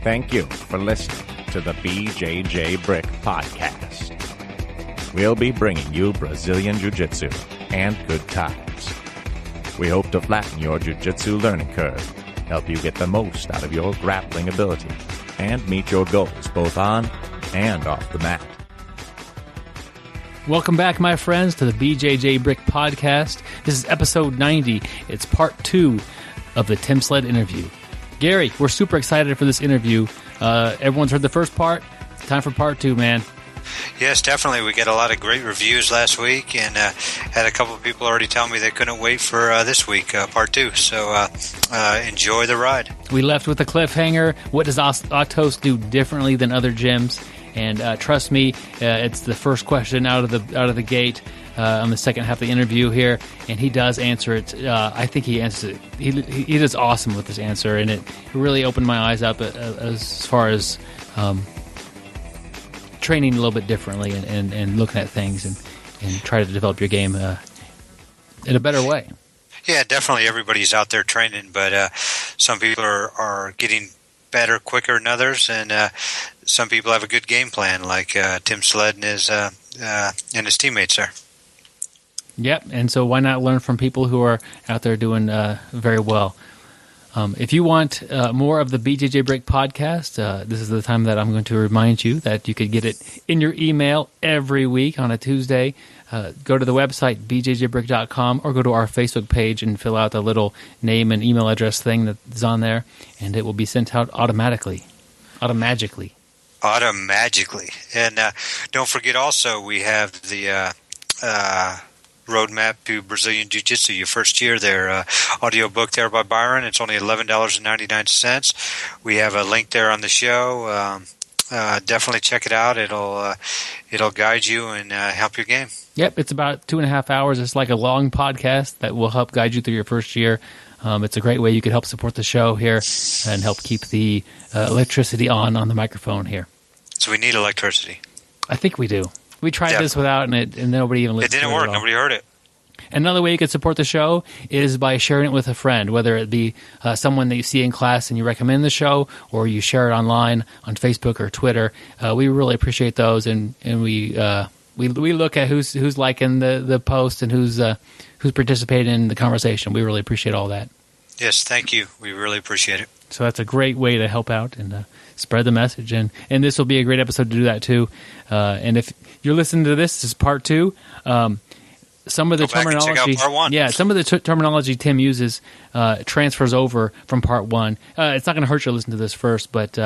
Thank you for listening to the BJJ Brick Podcast. We'll be bringing you Brazilian Jiu-Jitsu and good times. We hope to flatten your Jiu-Jitsu learning curve, help you get the most out of your grappling ability, and meet your goals both on and off the mat. Welcome back, my friends, to the BJJ Brick Podcast. This is episode 90. It's part 2 of the Tim Sledd interview. Gary, we're super excited for this interview. Everyone's heard the first part. It's time for part 2, man. Yes, definitely. We got a lot of great reviews last week, and had a couple of people already tell me they couldn't wait for this week, part 2. So enjoy the ride. We left with a cliffhanger. What does Atos do differently than other gyms? And trust me, it's the first question out of the gate on the second half of the interview here, and he does answer it. I think he answers it. He does awesome with this answer, and it really opened my eyes up as far as training a little bit differently and looking at things and try to develop your game in a better way. Yeah, definitely. Everybody's out there training, but some people are getting better quicker than others, and some people have a good game plan, like Tim Sledd and his teammates there. Yep, and so why not learn from people who are out there doing very well? If you want more of the BJJ Break podcast, this is the time that I'm going to remind you that you could get it in your email every week on a Tuesday. Go to the website, bjjbrick.com, or go to our Facebook page and fill out the little name and email address thing that's on there, and it will be sent out automatically. Automagically. And don't forget also, we have the Roadmap to Brazilian Jiu-Jitsu, your first year there, audio book there by Byron. It's only $11.99. We have a link there on the show. Definitely check it out. It'll guide you and help your game. Yep, it's about 2.5 hours. It's like a long podcast that will help guide you through your first year. It's a great way you could help support the show here and help keep the electricity on the microphone here. So we need electricity. I think we do. We tried this without, and nobody even listened to it. It didn't work. Nobody heard it. Another way you can support the show is by sharing it with a friend, whether it be someone that you see in class and you recommend the show, or you share it online on Facebook or Twitter. We really appreciate those, and we look at who's liking the post and who's participating in the conversation. We really appreciate all that. Yes, thank you. We really appreciate it. So that's a great way to help out and spread the message, and this will be a great episode to do that too. And if you're listening to this is part 2. Some of the terminology, some of the terminology Tim uses transfers over from part 1. It's not going to hurt you to listen to this first, but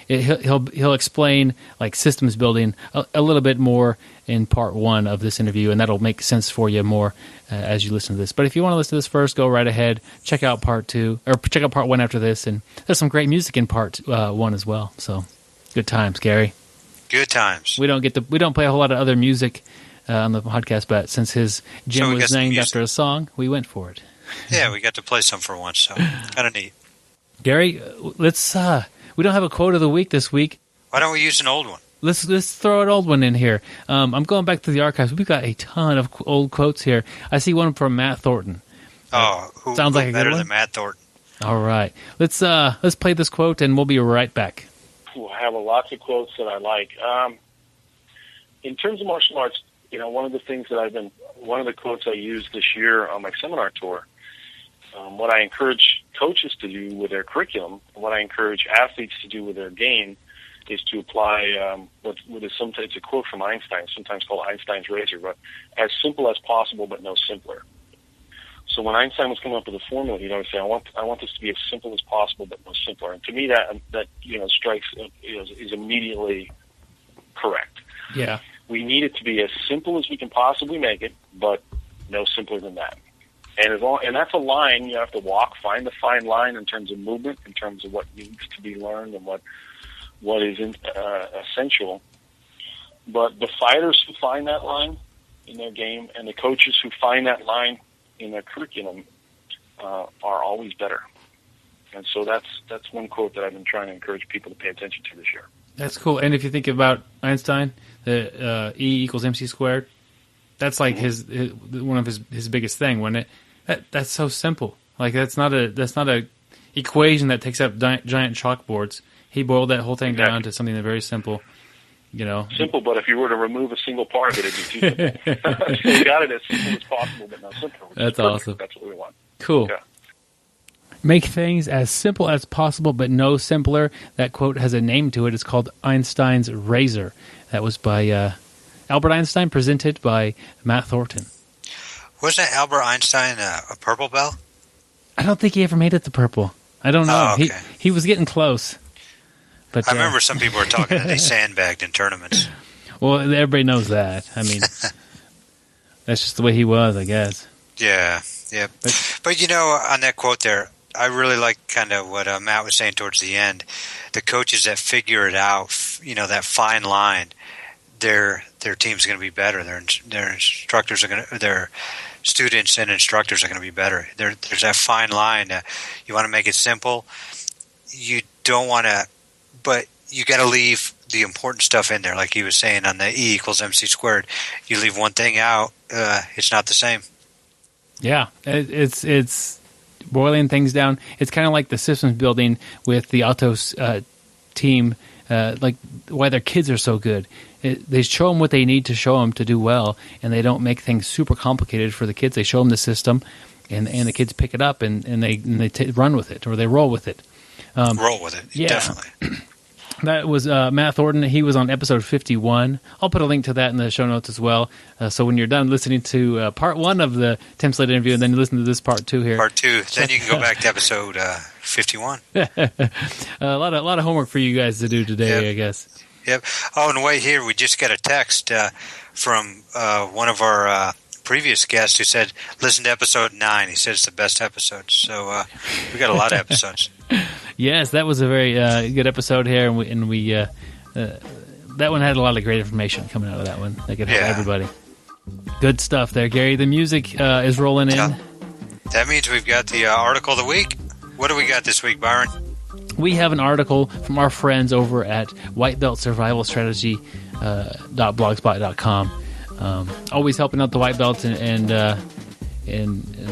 he'll explain like systems building a little bit more in part 1 of this interview, and that'll make sense for you more as you listen to this. But if you want to listen to this first, go right ahead. Check out part 2, or check out part 1 after this, and there's some great music in part 1 as well. So good times, Gary. Good times. We don't play a whole lot of other music on the podcast, but since his gym was named after a song, we went for it. Yeah, we got to play some for once, so kind of neat. Gary, let's. We don't have a quote of the week this week. Why don't we use an old one? Let's throw an old one in here. I'm going back to the archives. We've got a ton of old quotes here. I see one from Matt Thornton. Sounds like a better good one? Than Matt Thornton. All right, let's play this quote, and we'll be right back. I have lots of quotes that I like. In terms of martial arts, one of the quotes I used this year on my seminar tour, what I encourage coaches to do with their curriculum, and what I encourage athletes to do with their game, is to apply what is sometimes a quote from Einstein, sometimes called Einstein's razor, but as simple as possible, but no simpler. So when Einstein was coming up with a formula, he'd always say, "I want this to be as simple as possible, but no simpler." And to me, that strikes is immediately correct. Yeah. We need it to be as simple as we can possibly make it, but no simpler than that. And that's a line you have to walk, find the fine line in terms of movement, in terms of what needs to be learned and what is essential. But the fighters who find that line in their game and the coaches who find that line in their curriculum are always better. And so that's one quote that I've been trying to encourage people to pay attention to this year. That's cool. And if you think about Einstein, the E equals MC squared, that's like his one of his biggest thing, wasn't it? That's so simple. Like that's not a equation that takes up giant chalkboards. He boiled that whole thing down to something very simple. Simple, but if you were to remove a single part of it, it'd be too simple. So we got it as simple as possible, but not simple. That's awesome. That's what we want. Cool. Yeah. Make things as simple as possible, but no simpler. That quote has a name to it. It's called Einstein's Razor. That was by Albert Einstein, presented by Matt Thornton. Wasn't Albert Einstein a purple belt? I don't think he ever made it to purple. I don't know. Oh, okay. He was getting close. But I remember some people were talking that they sandbagged in tournaments. Well, everybody knows that. I mean, that's just the way he was, I guess. Yeah. But on that quote there, I really like kind of what Matt was saying towards the end. The coaches that figure it out, that fine line, their team's going to be better. Their instructors are going to, their students and instructors are going to be better. There's that fine line. You want to make it simple. You don't want to, but you got to leave the important stuff in there. Like he was saying on the E = MC squared. You leave one thing out, it's not the same. Yeah, it's boiling things down. It's kind of like the systems building with the Atos team, like why their kids are so good. They show them what they need to show them to do well, and they don't make things super complicated for the kids. They show them the system, and the kids pick it up, and they run with it, or they roll with it. Roll with it, yeah. Definitely. That was Matt Thornton. He was on episode 51. I'll put a link to that in the show notes as well. So when you're done listening to part 1 of the Tim Sledd interview, and then you listen to this part 2 here. Part 2. Then you can go back to episode 51. A lot of homework for you guys to do today, I guess. Yep. Oh, on the way here, we just got a text from one of our previous guest who said, listen to episode 9. He said it's the best episode. So we got a lot of episodes. Yes, that was a very good episode here, and we that one had a lot of great information coming out of that one. That could help everybody. Good stuff there, Gary. The music is rolling in. Yeah. That means we've got the article of the week. What do we got this week, Byron? We have an article from our friends over at whitebeltsurvivalstrategy.blogspot.com. Always helping out the white belts and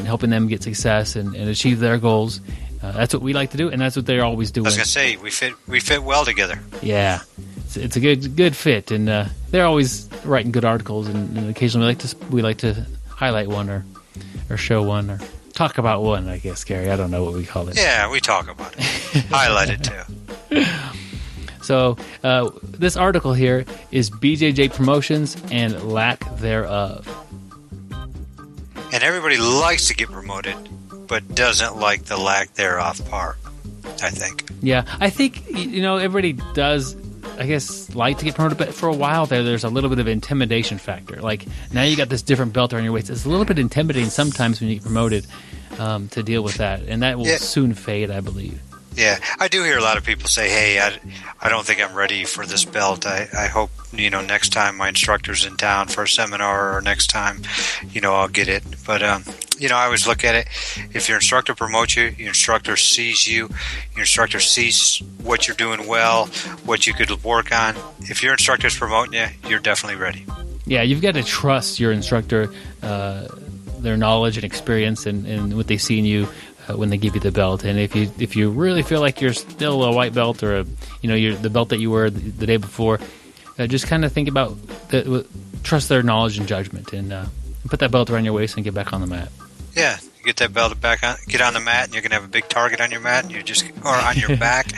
helping them get success and achieve their goals. That's what we like to do, and that's what they're always doing. I was going to say, we fit well together. Yeah, it's a good fit, and they're always writing good articles, and occasionally we like to highlight one or show one or talk about one, I guess, Gary. I don't know what we call it. Yeah, we talk about it. Highlight it, too. So this article here is BJJ promotions and lack thereof. And everybody likes to get promoted, but doesn't like the lack thereof part, I think. Yeah, I think, everybody does, I guess, like to get promoted, but for a while there's a little bit of intimidation factor. Like, now you got this different belt around your waist. It's a little bit intimidating sometimes when you get promoted to deal with that, and that will soon fade, I believe. Yeah, I do hear a lot of people say, hey, I don't think I'm ready for this belt. I hope, next time my instructor's in town for a seminar or next time, I'll get it. But, I always look at it. If your instructor promotes you, your instructor sees you, your instructor sees what you're doing well, what you could work on. If your instructor's promoting you, you're definitely ready. Yeah, you've got to trust your instructor, their knowledge and experience and what they see in you. When they give you the belt, and if you really feel like you're still a white belt or you're the belt that you were the day before, just kind of think about trust their knowledge and judgment, and put that belt around your waist and get back on the mat. Yeah, you get that belt back on, get on the mat, and you're gonna have a big target on your mat, and or on your back,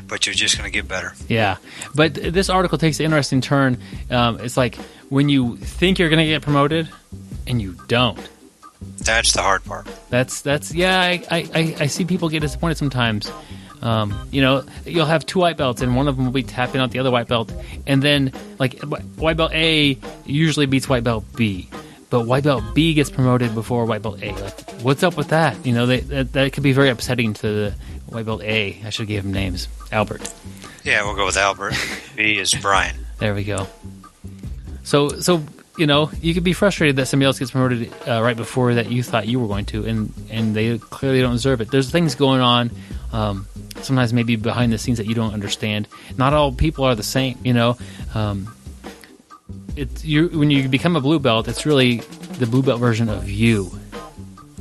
but you're just gonna get better. Yeah, but this article takes an interesting turn. It's like when you think you're gonna get promoted, and you don't. That's the hard part. That's I see people get disappointed sometimes. You'll have two white belts, and one of them will be tapping out the other white belt, and then like white belt A usually beats white belt B, but white belt B gets promoted before white belt A. Like, what's up with that? That could be very upsetting to the white belt A. I should give him names. Albert. Yeah, we'll go with Albert. B is Brian. There we go. So. You could be frustrated that somebody else gets promoted right before that you thought you were going to, and they clearly don't deserve it. There's things going on, sometimes maybe behind the scenes that you don't understand. Not all people are the same, when you become a blue if it's really the blue belt version of you.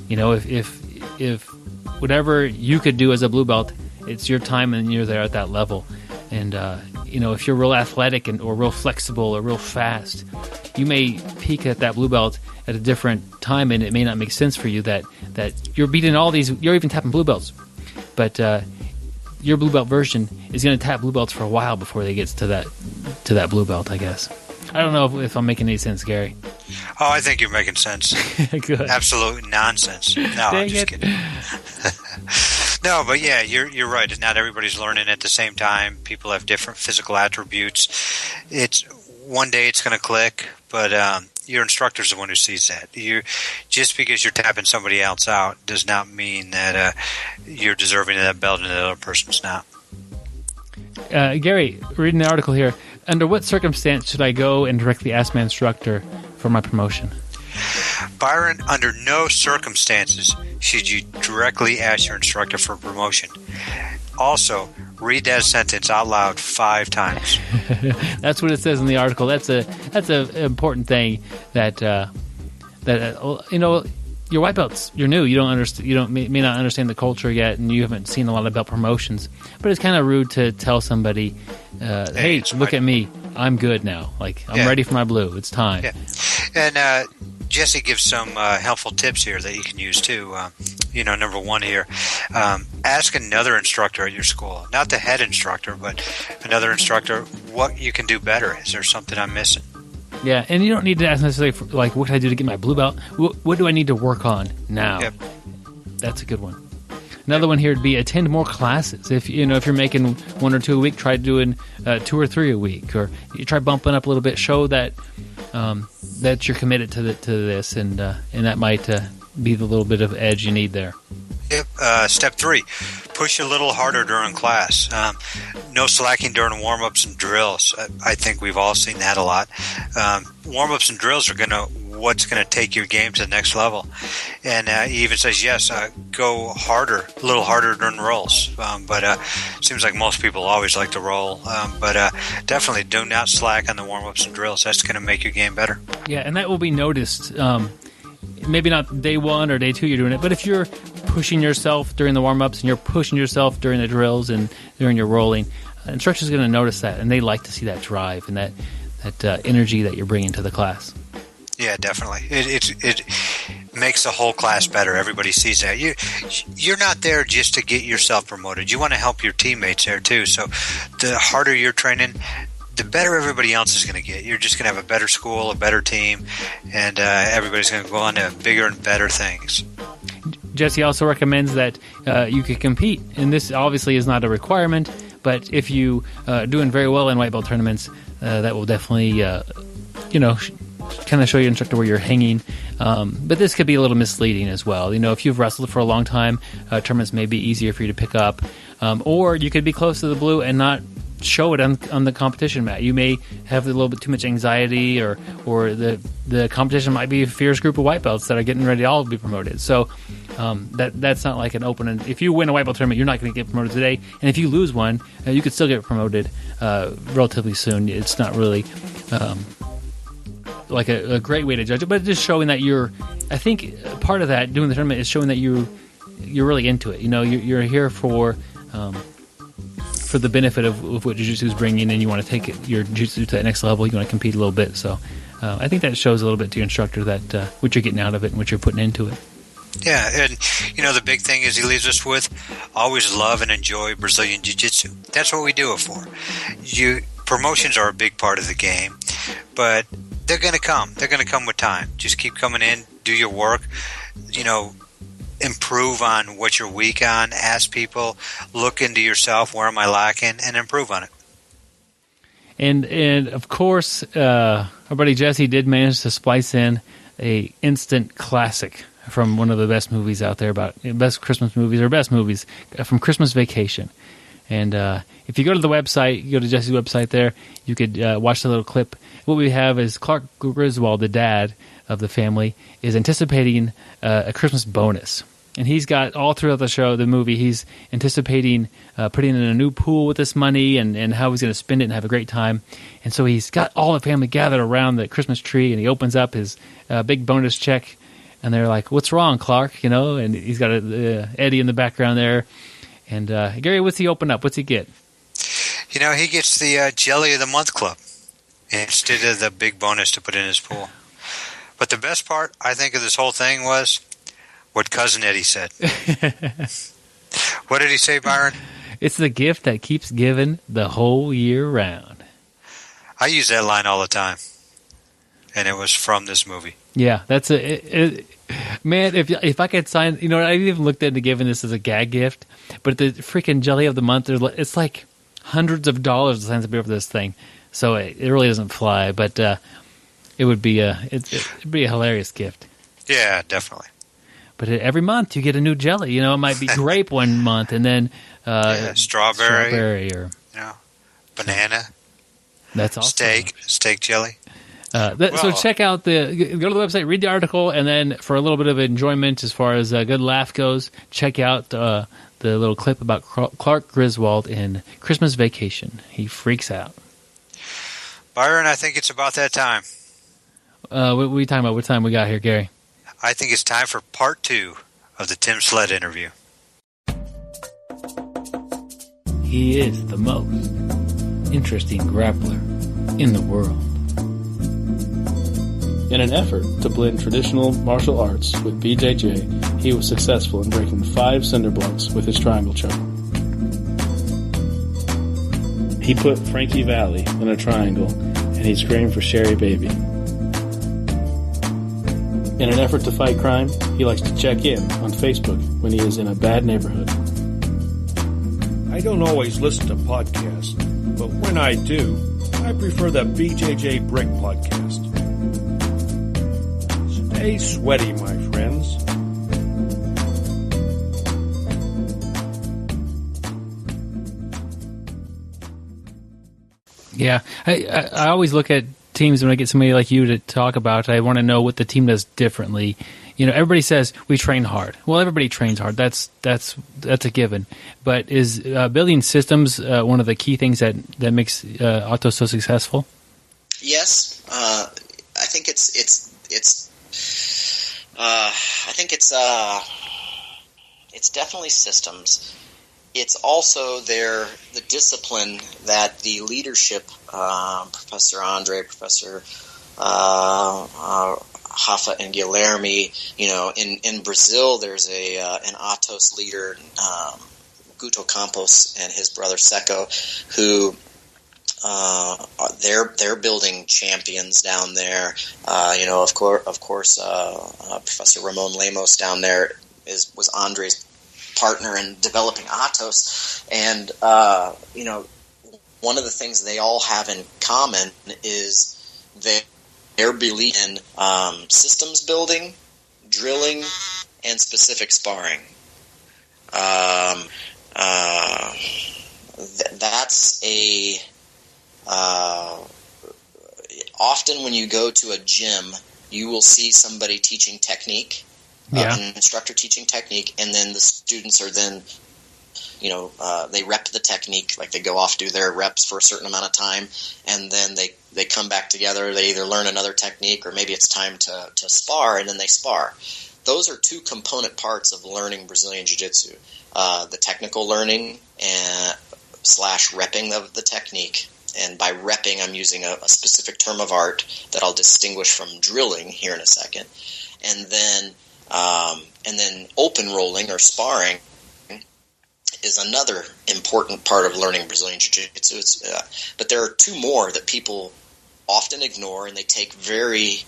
If whatever you could do as a blue belt, it's your time and you're there at that level. And, if you're real athletic or real flexible or real fast, you may peak at that blue belt at a different time, and it may not make sense for you that you're beating all these, you're even tapping blue belts. But your blue belt version is going to tap blue belts for a while before they get to that blue belt, I guess. I don't know if I'm making any sense, Gary. Oh, I think you're making sense. Good. Absolute nonsense. No, I'm just kidding. No, but yeah, you're right. Not everybody's learning at the same time. People have different physical attributes. It's one day it's going to click, but your instructor's the one who sees that. Just because you're tapping somebody else out does not mean that you're deserving of that belt and the other person's not. Gary, reading the article here, under what circumstance should I go and directly ask my instructor for my promotion? Byron, under no circumstances should you directly ask your instructor for promotion. Also, read that sentence out loud 5 times. That's what it says in the article. That's an important thing that your white belts. You're new. You don't understand. May not understand the culture yet, and you haven't seen a lot of belt promotions. But it's kind of rude to tell somebody, "Hey, look at me. I'm good now. Like I'm ready for my blue. It's time." Yeah. And Jesse gives some helpful tips here that you can use too. Number one here, ask another instructor at your school, not the head instructor, but another instructor, what you can do better. Is there something I'm missing? Yeah, and you don't need to ask necessarily what can I do to get my blue belt? What do I need to work on now? Yep. That's a good one. Another one here would be attend more classes. If you're making 1 or 2 a week, try doing 2 or 3 a week, or you try bumping up a little bit. Show that that you're committed to this, and that might be the little bit of edge you need there. Yep. Step 3, push a little harder during class. No slacking during warm-ups and drills. I think we've all seen that a lot. Warm-ups and drills are what's going to take your game to the next level. And he even says, yes, go harder, a little harder during rolls. But seems like most people always like to roll. But definitely do not slack on the warm-ups and drills. That's going to make your game better. Yeah, and that will be noticed. Maybe not day 1 or day 2 you're doing it, but if you're pushing yourself during the warm-ups and you're pushing yourself during the drills and during your rolling, instructor's going to notice that, and they like to see that drive and that energy that you're bringing to the class. Yeah, definitely. It makes the whole class better. Everybody sees that. You're not there just to get yourself promoted. You want to help your teammates there too. So the harder you're training, the better everybody else is going to get. You're just going to have a better school, a better team, and everybody's going to go on to bigger and better things. Jesse also recommends that you could compete, and this obviously is not a requirement, but if you doing very well in white belt tournaments, that will definitely, kind of show your instructor where you're hanging. But this could be a little misleading as well. If you've wrestled for a long time, tournaments may be easier for you to pick up, or you could be close to the blue and not show it on the competition mat. You may have a little bit too much anxiety, or the competition might be a fierce group of white belts that are getting ready to all be promoted. So that's not like an open. And if you win a white belt tournament, you're not going to get promoted today. And if you lose one, you could still get promoted relatively soon. It's not really like a great way to judge it, but just showing that I think part of that doing the tournament is showing that you're really into it. You're here for the benefit of what jiu-jitsu is bringing, and you want to take your jiu-jitsu to that next level. You want to compete a little bit. So I think that shows a little bit to your instructor that what you're getting out of it and what you're putting into it. Yeah, and the big thing is he leaves us with always love and enjoy Brazilian Jiu-Jitsu. That's what we do it for. Promotions are a big part of the game, but they're going to come. They're going to come with time. Just keep coming in, do your work, improve on what you're weak on, ask people, look into yourself, where am I lacking, and improve on it. And of course, our buddy Jesse did manage to splice in a instant classic from one of the best movies out there, about best Christmas movies or best movies from Christmas Vacation. And if you go to the website, you go to Jesse's website there, you could watch the little clip. What we have is Clark Griswold, the dad of the family, is anticipating a Christmas bonus. And he's got all throughout the movie, he's anticipating putting in a new pool with this money and how he's going to spend it and have a great time. And so he's got all the family gathered around the Christmas tree, and he opens up his big bonus check and they're like, "What's wrong, Clark?" And he's got Eddie in the background there. And Gary, what's he open up? What's he get? He gets the Jelly of the Month Club instead of the big bonus to put in his pool. But the best part, I think, of this whole thing was what Cousin Eddie said. What did he say, Byron? It's the gift that keeps giving the whole year round. I use that line all the time, and it was from this movie. Yeah, that's man. If I could sign, I even looked into giving this as a gag gift, but the freaking Jelly of the Month, it's like hundreds of dollars to sign somebody up for this thing, so it really doesn't fly. But it would be it'd be a hilarious gift. Yeah, definitely. But every month you get a new jelly. It might be grape one month, and then strawberry, or banana. That's awesome. Steak jelly. So check out go to the website, read the article, and then for a little bit of enjoyment as far as a good laugh goes, check out the little clip about Clark Griswold in Christmas Vacation. He freaks out. Byron, I think it's about that time. What are we talking about? What time we got here, Gary? I think it's time for part 2 of the Tim Sledd interview. He is the most interesting grappler in the world. In an effort to blend traditional martial arts with BJJ, he was successful in breaking 5 cinder blocks with his triangle choke. He put Frankie Valli in a triangle, and he screamed for Sherry Baby. In an effort to fight crime, he likes to check in on Facebook when he is in a bad neighborhood. I don't always listen to podcasts, but when I do, I prefer the BJJ Brick podcast. Stay sweaty, my friends. Yeah, I always look at teams when I get somebody like you to talk about it. I want to know what the team does differently. Everybody says we train hard. Well, everybody trains hard. That's a given. But is building systems one of the key things that makes Atos so successful? Yes, I think it's definitely systems. It's also the discipline that the leadership, Professor Andre, Professor Rafa and Guilherme, in Brazil there's an Atos leader, Guto Campos, and his brother Seco, who they're building champions down there. Of course, Professor Ramon Lemos down there was Andre's partner in developing Atos, and one of the things they all have in common is their belief in systems building, drilling, and specific sparring. That's often when you go to a gym, you will see somebody teaching technique. An instructor teaching technique, and then the students are then, they rep the technique, like they go off, do their reps for a certain amount of time, and then they come back together, they either learn another technique, or maybe it's time to spar, and then they spar. Those are 2 component parts of learning Brazilian Jiu-Jitsu. The technical learning / repping of the technique. And by repping, I'm using a specific term of art that I'll distinguish from drilling here in a second. And then open rolling or sparring is another important part of learning Brazilian Jiu-Jitsu. But there are 2 more that people often ignore, and they take very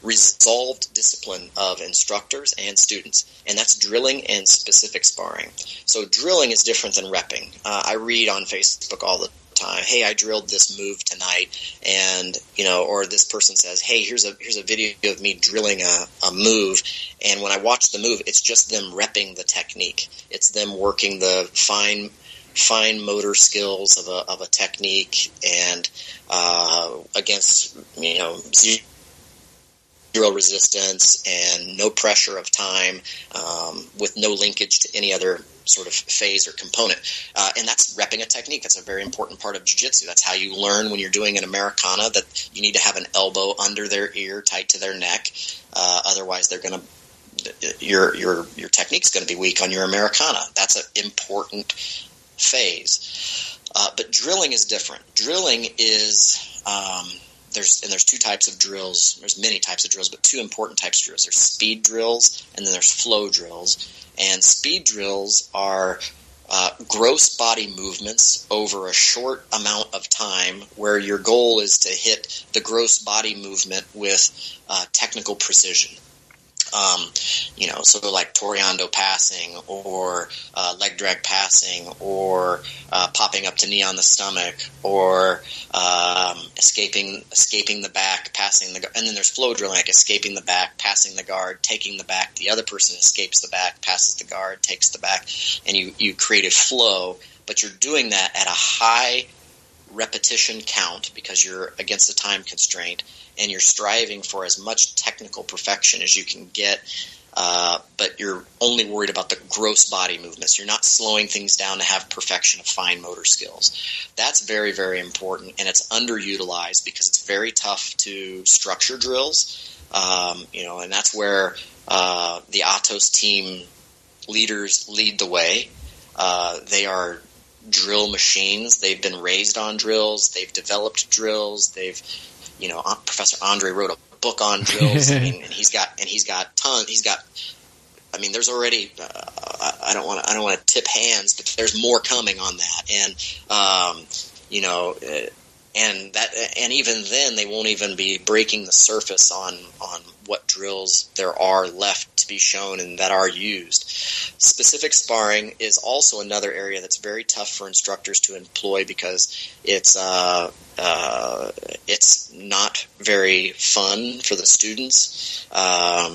resolved discipline of instructors and students, and that's drilling and specific sparring. So drilling is different than repping. I read on Facebook all the time, hey, I drilled this move tonight, and or this person says, hey, here's a video of me drilling a move, and when I watch the move, it's just them repping the technique. It's them working the fine motor skills of a technique, and against zero resistance and no pressure of time, with no linkage to any other sort of phase or component. And that's repping a technique. That's a very important part of jiu-jitsu. That's how you learn when you're doing an Americana, that you need to have an elbow under their ear, tight to their neck. Otherwise, they're going to your technique's going to be weak on your Americana. That's an important phase. But drilling is different. Drilling is there's two types of drills. There's many types of drills, but two important types of drills. There's speed drills and then there's flow drills. And speed drills are gross body movements over a short amount of time, where your goal is to hit the gross body movement with technical precision. So like Toreando passing, or leg drag passing, or popping up to knee on the stomach, or escaping the back, passing the guard. And then there's flow drilling, like escaping the back, passing the guard, taking the back. The other person escapes the back, passes the guard, takes the back, and you create a flow. But you're doing that at a high repetition count because you're against a time constraint, and you're striving for as much technical perfection as you can get, but you're only worried about the gross body movements. You're not slowing things down to have perfection of fine motor skills. That's very, very important, and it's underutilized because it's very tough to structure drills, and that's where the Atos team leaders lead the way. They are drill machines. They've been raised on drills. They've developed drills. Professor Andre wrote a book on drills. And he's got tons. There's already. I don't want to tip hands, but there's more coming on that. And even then, they won't even be breaking the surface on what drills there are left to be shown and that are used. Specific sparring is also another area that's very tough for instructors to employ because it's not very fun for the students. I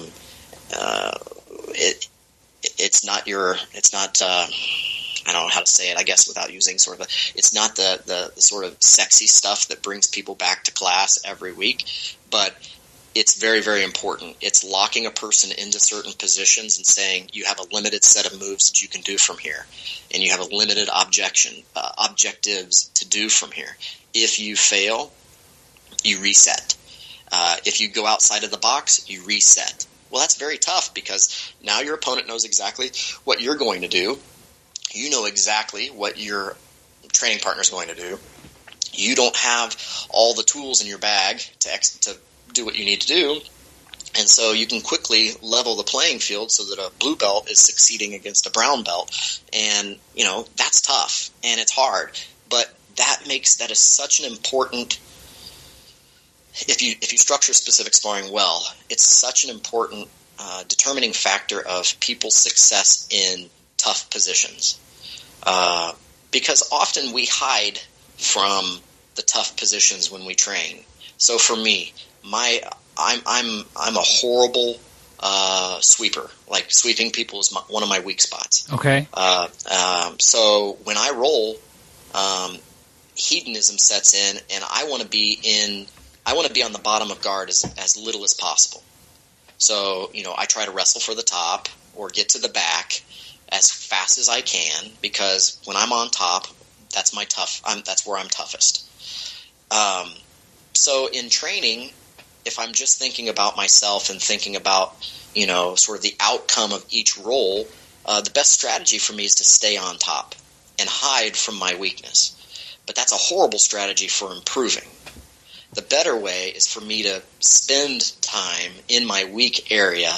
don't know how to say it, I guess, without using it's not the sort of sexy stuff that brings people back to class every week, but it's very, very important. It's locking a person into certain positions and saying you have a limited set of moves that you can do from here, and you have a limited objectives to do from here. If you fail, you reset. If you go outside of the box, you reset. Well, that's very tough because now your opponent knows exactly what you're going to do. You know exactly what your training partner is going to do. You don't have all the tools in your bag to do what you need to do, and so you can quickly level the playing field so that a blue belt is succeeding against a brown belt, and that's tough and it's hard. But that is such an important. If you structure specific sparring well, it's such an important determining factor of people's success in tough positions. Because often we hide from the tough positions when we train. So for me, I'm a horrible sweeper. Like sweeping people is one of my weak spots. Okay. So when I roll, hedonism sets in, and I want to be on the bottom of guard as little as possible. So I try to wrestle for the top or get to the back as fast as I can, because when I'm on top, that's where I'm toughest. So in training, if I'm just thinking about myself and thinking about, sort of the outcome of each roll, the best strategy for me is to stay on top and hide from my weakness. But that's a horrible strategy for improving. The better way is for me to spend time in my weak area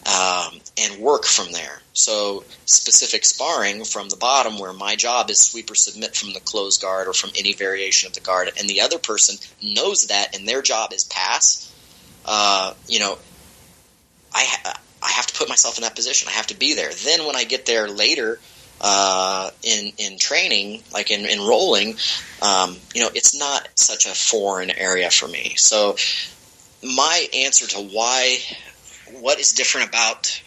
and work from there. So specific sparring from the bottom, where my job is sweep or submit from the closed guard or from any variation of the guard, and the other person knows that and their job is pass, I have to put myself in that position. I have to be there. Then when I get there later in training, like in rolling, it's not such a foreign area for me. So my answer to what is different about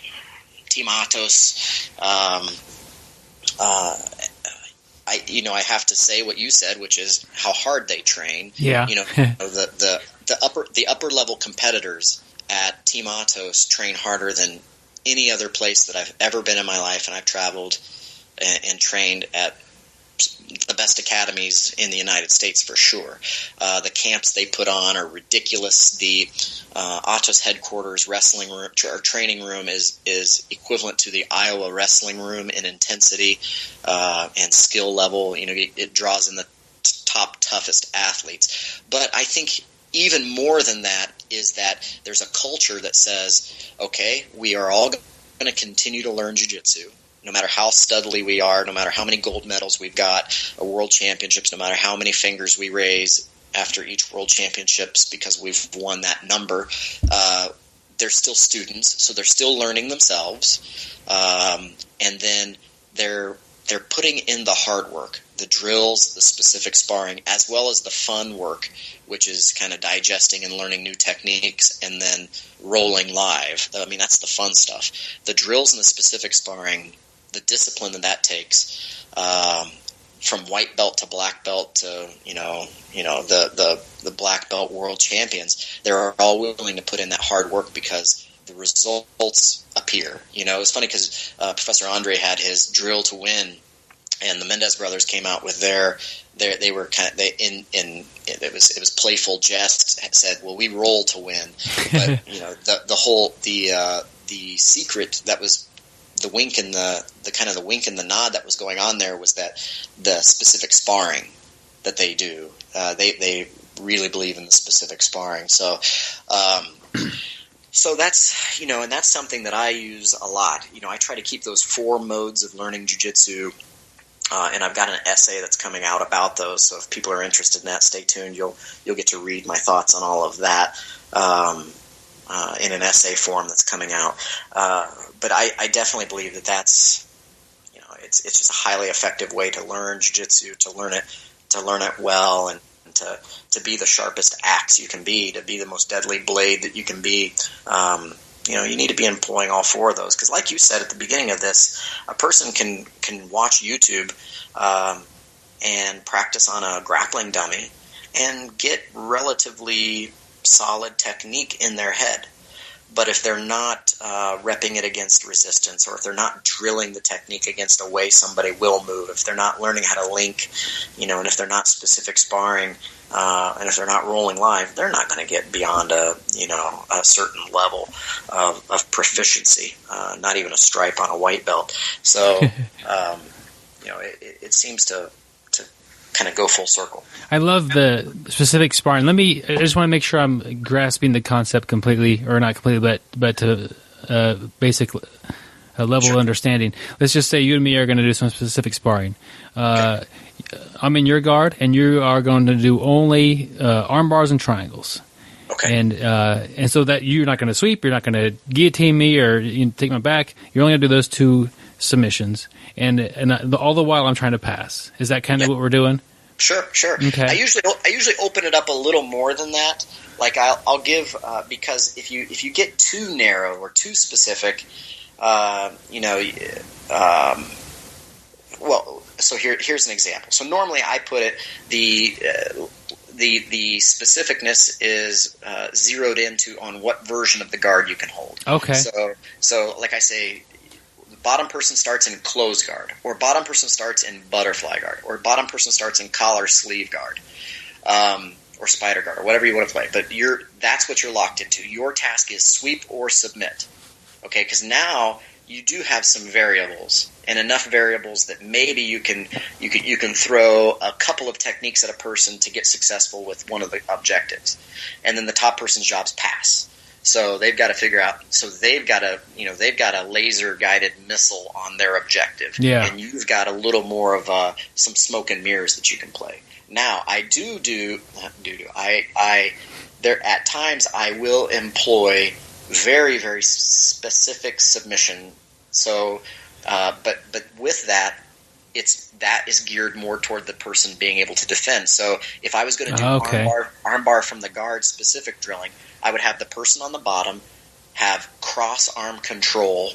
Team Atos, I have to say what you said, which is how hard they train. Yeah. The upper level competitors at Team Atos train harder than any other place that I've ever been in my life, and I've traveled and trained at the best academies in the United States for sure. The camps they put on are ridiculous. The Atos headquarters wrestling room or training room is equivalent to the Iowa wrestling room in intensity and skill level. You know, it draws in the top toughest athletes. But I think even more than that is that there's a culture that says, okay, we are all going to continue to learn jiu-jitsu. No matter how studly we are, no matter how many gold medals we've got, or world championships, no matter how many fingers we raise after each world championships because we've won that number, they're still students, so they're still learning themselves. And then they're putting in the hard work, the drills, the specific sparring, as well as the fun work, which is kind of digesting and learning new techniques and then rolling live. I mean, that's the fun stuff. The drills and the specific sparring, the discipline that takes, from white belt to black belt to the black belt world champions, they're all willing to put in that hard work because the results appear. You know, it's funny because Professor Andre had his drill to win, and the Mendez brothers came out with it was playful jest, said, well, we roll to win. But you know, the secret that was the wink and the wink and the nod that was going on there was that the specific sparring that they do, they really believe in the specific sparring. So that's, you know, and that's something that I use a lot. You know, I try to keep those 4 modes of learning jiu-jitsu, and I've got an essay that's coming out about those. So if people are interested in that, stay tuned. You'll get to read my thoughts on all of that in an essay form that's coming out. But I definitely believe that's, you know, it's just a highly effective way to learn jiu-jitsu, to learn it well, and to be the sharpest axe you can be, to be the most deadly blade that you can be. You know, you need to be employing all 4 of those because, like you said at the beginning of this, a person can watch YouTube and practice on a grappling dummy and get relatively solid technique in their head. But if they're not repping it against resistance, or if they're not drilling the technique against a way somebody will move, if they're not learning how to link, you know, and if they're not specific sparring, and if they're not rolling live, they're not going to get beyond a certain level of proficiency, not even a stripe on a white belt. So, you know, it seems to kind of go full circle. I love the specific sparring. I just want to make sure I'm grasping the concept completely, or not completely, but to basic level of understanding. Let's just say you and me are going to do some specific sparring. Okay. I'm in your guard, and you are going to do only arm bars and triangles. Okay. And so that you're not going to sweep, you're not going to guillotine me or take my back. You're only going to do those 2 submissions, and all the while I'm trying to pass. Is that kind of what we're doing? Sure. Okay. I usually open it up a little more than that. Like I'll give because if you get too narrow or too specific, so here's an example. So normally I put it the specificness is zeroed into on what version of the guard you can hold. Okay. So like I say, bottom person starts in closed guard, or bottom person starts in butterfly guard, or bottom person starts in collar sleeve guard, or spider guard, or whatever you want to play. But that's what you're locked into. Your task is sweep or submit. Okay, because now you do have some variables, and enough variables that maybe you can throw a couple of techniques at a person to get successful with one of the objectives, and then the top person's job's pass. So they've got to figure out. So they've got a laser guided missile on their objective, and you've got a little more of some smoke and mirrors that you can play. Now I there at times I will employ very, very specific submission. So, but with that, that is geared more toward the person being able to defend. So if I was going to do armbar from the guard specific drilling, I would have the person on the bottom have cross arm control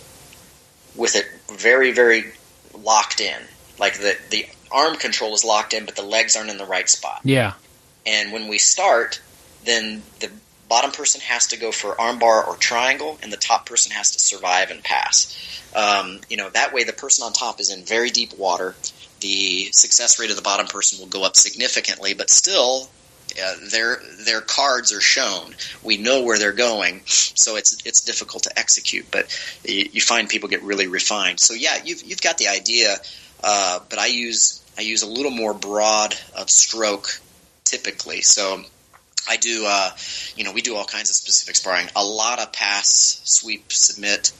with it very, very locked in. Like the arm control is locked in, but the legs aren't in the right spot. Yeah. And when we start, then bottom person has to go for armbar or triangle, and the top person has to survive and pass. That way the person on top is in very deep water. The success rate of the bottom person will go up significantly, but still their cards are shown. We know where they're going, so it's difficult to execute. But you find people get really refined. So yeah, you've got the idea, but I use a little more broad of stroke typically. So I do, we do all kinds of specific sparring. A lot of pass, sweep, submit,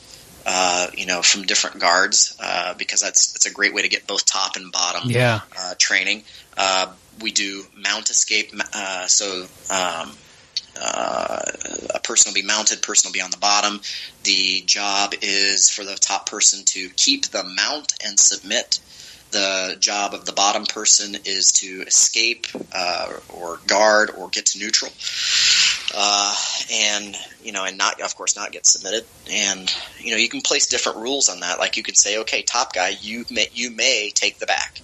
from different guards, because that's a great way to get both top and bottom training. We do mount escape, so a person will be mounted, person will be on the bottom. The job is for the top person to keep the mount and submit. The job of the bottom person is to escape or guard or get to neutral, and not, of course, not get submitted. And you can place different rules on that. Like you could say, okay, top guy, you may take the back,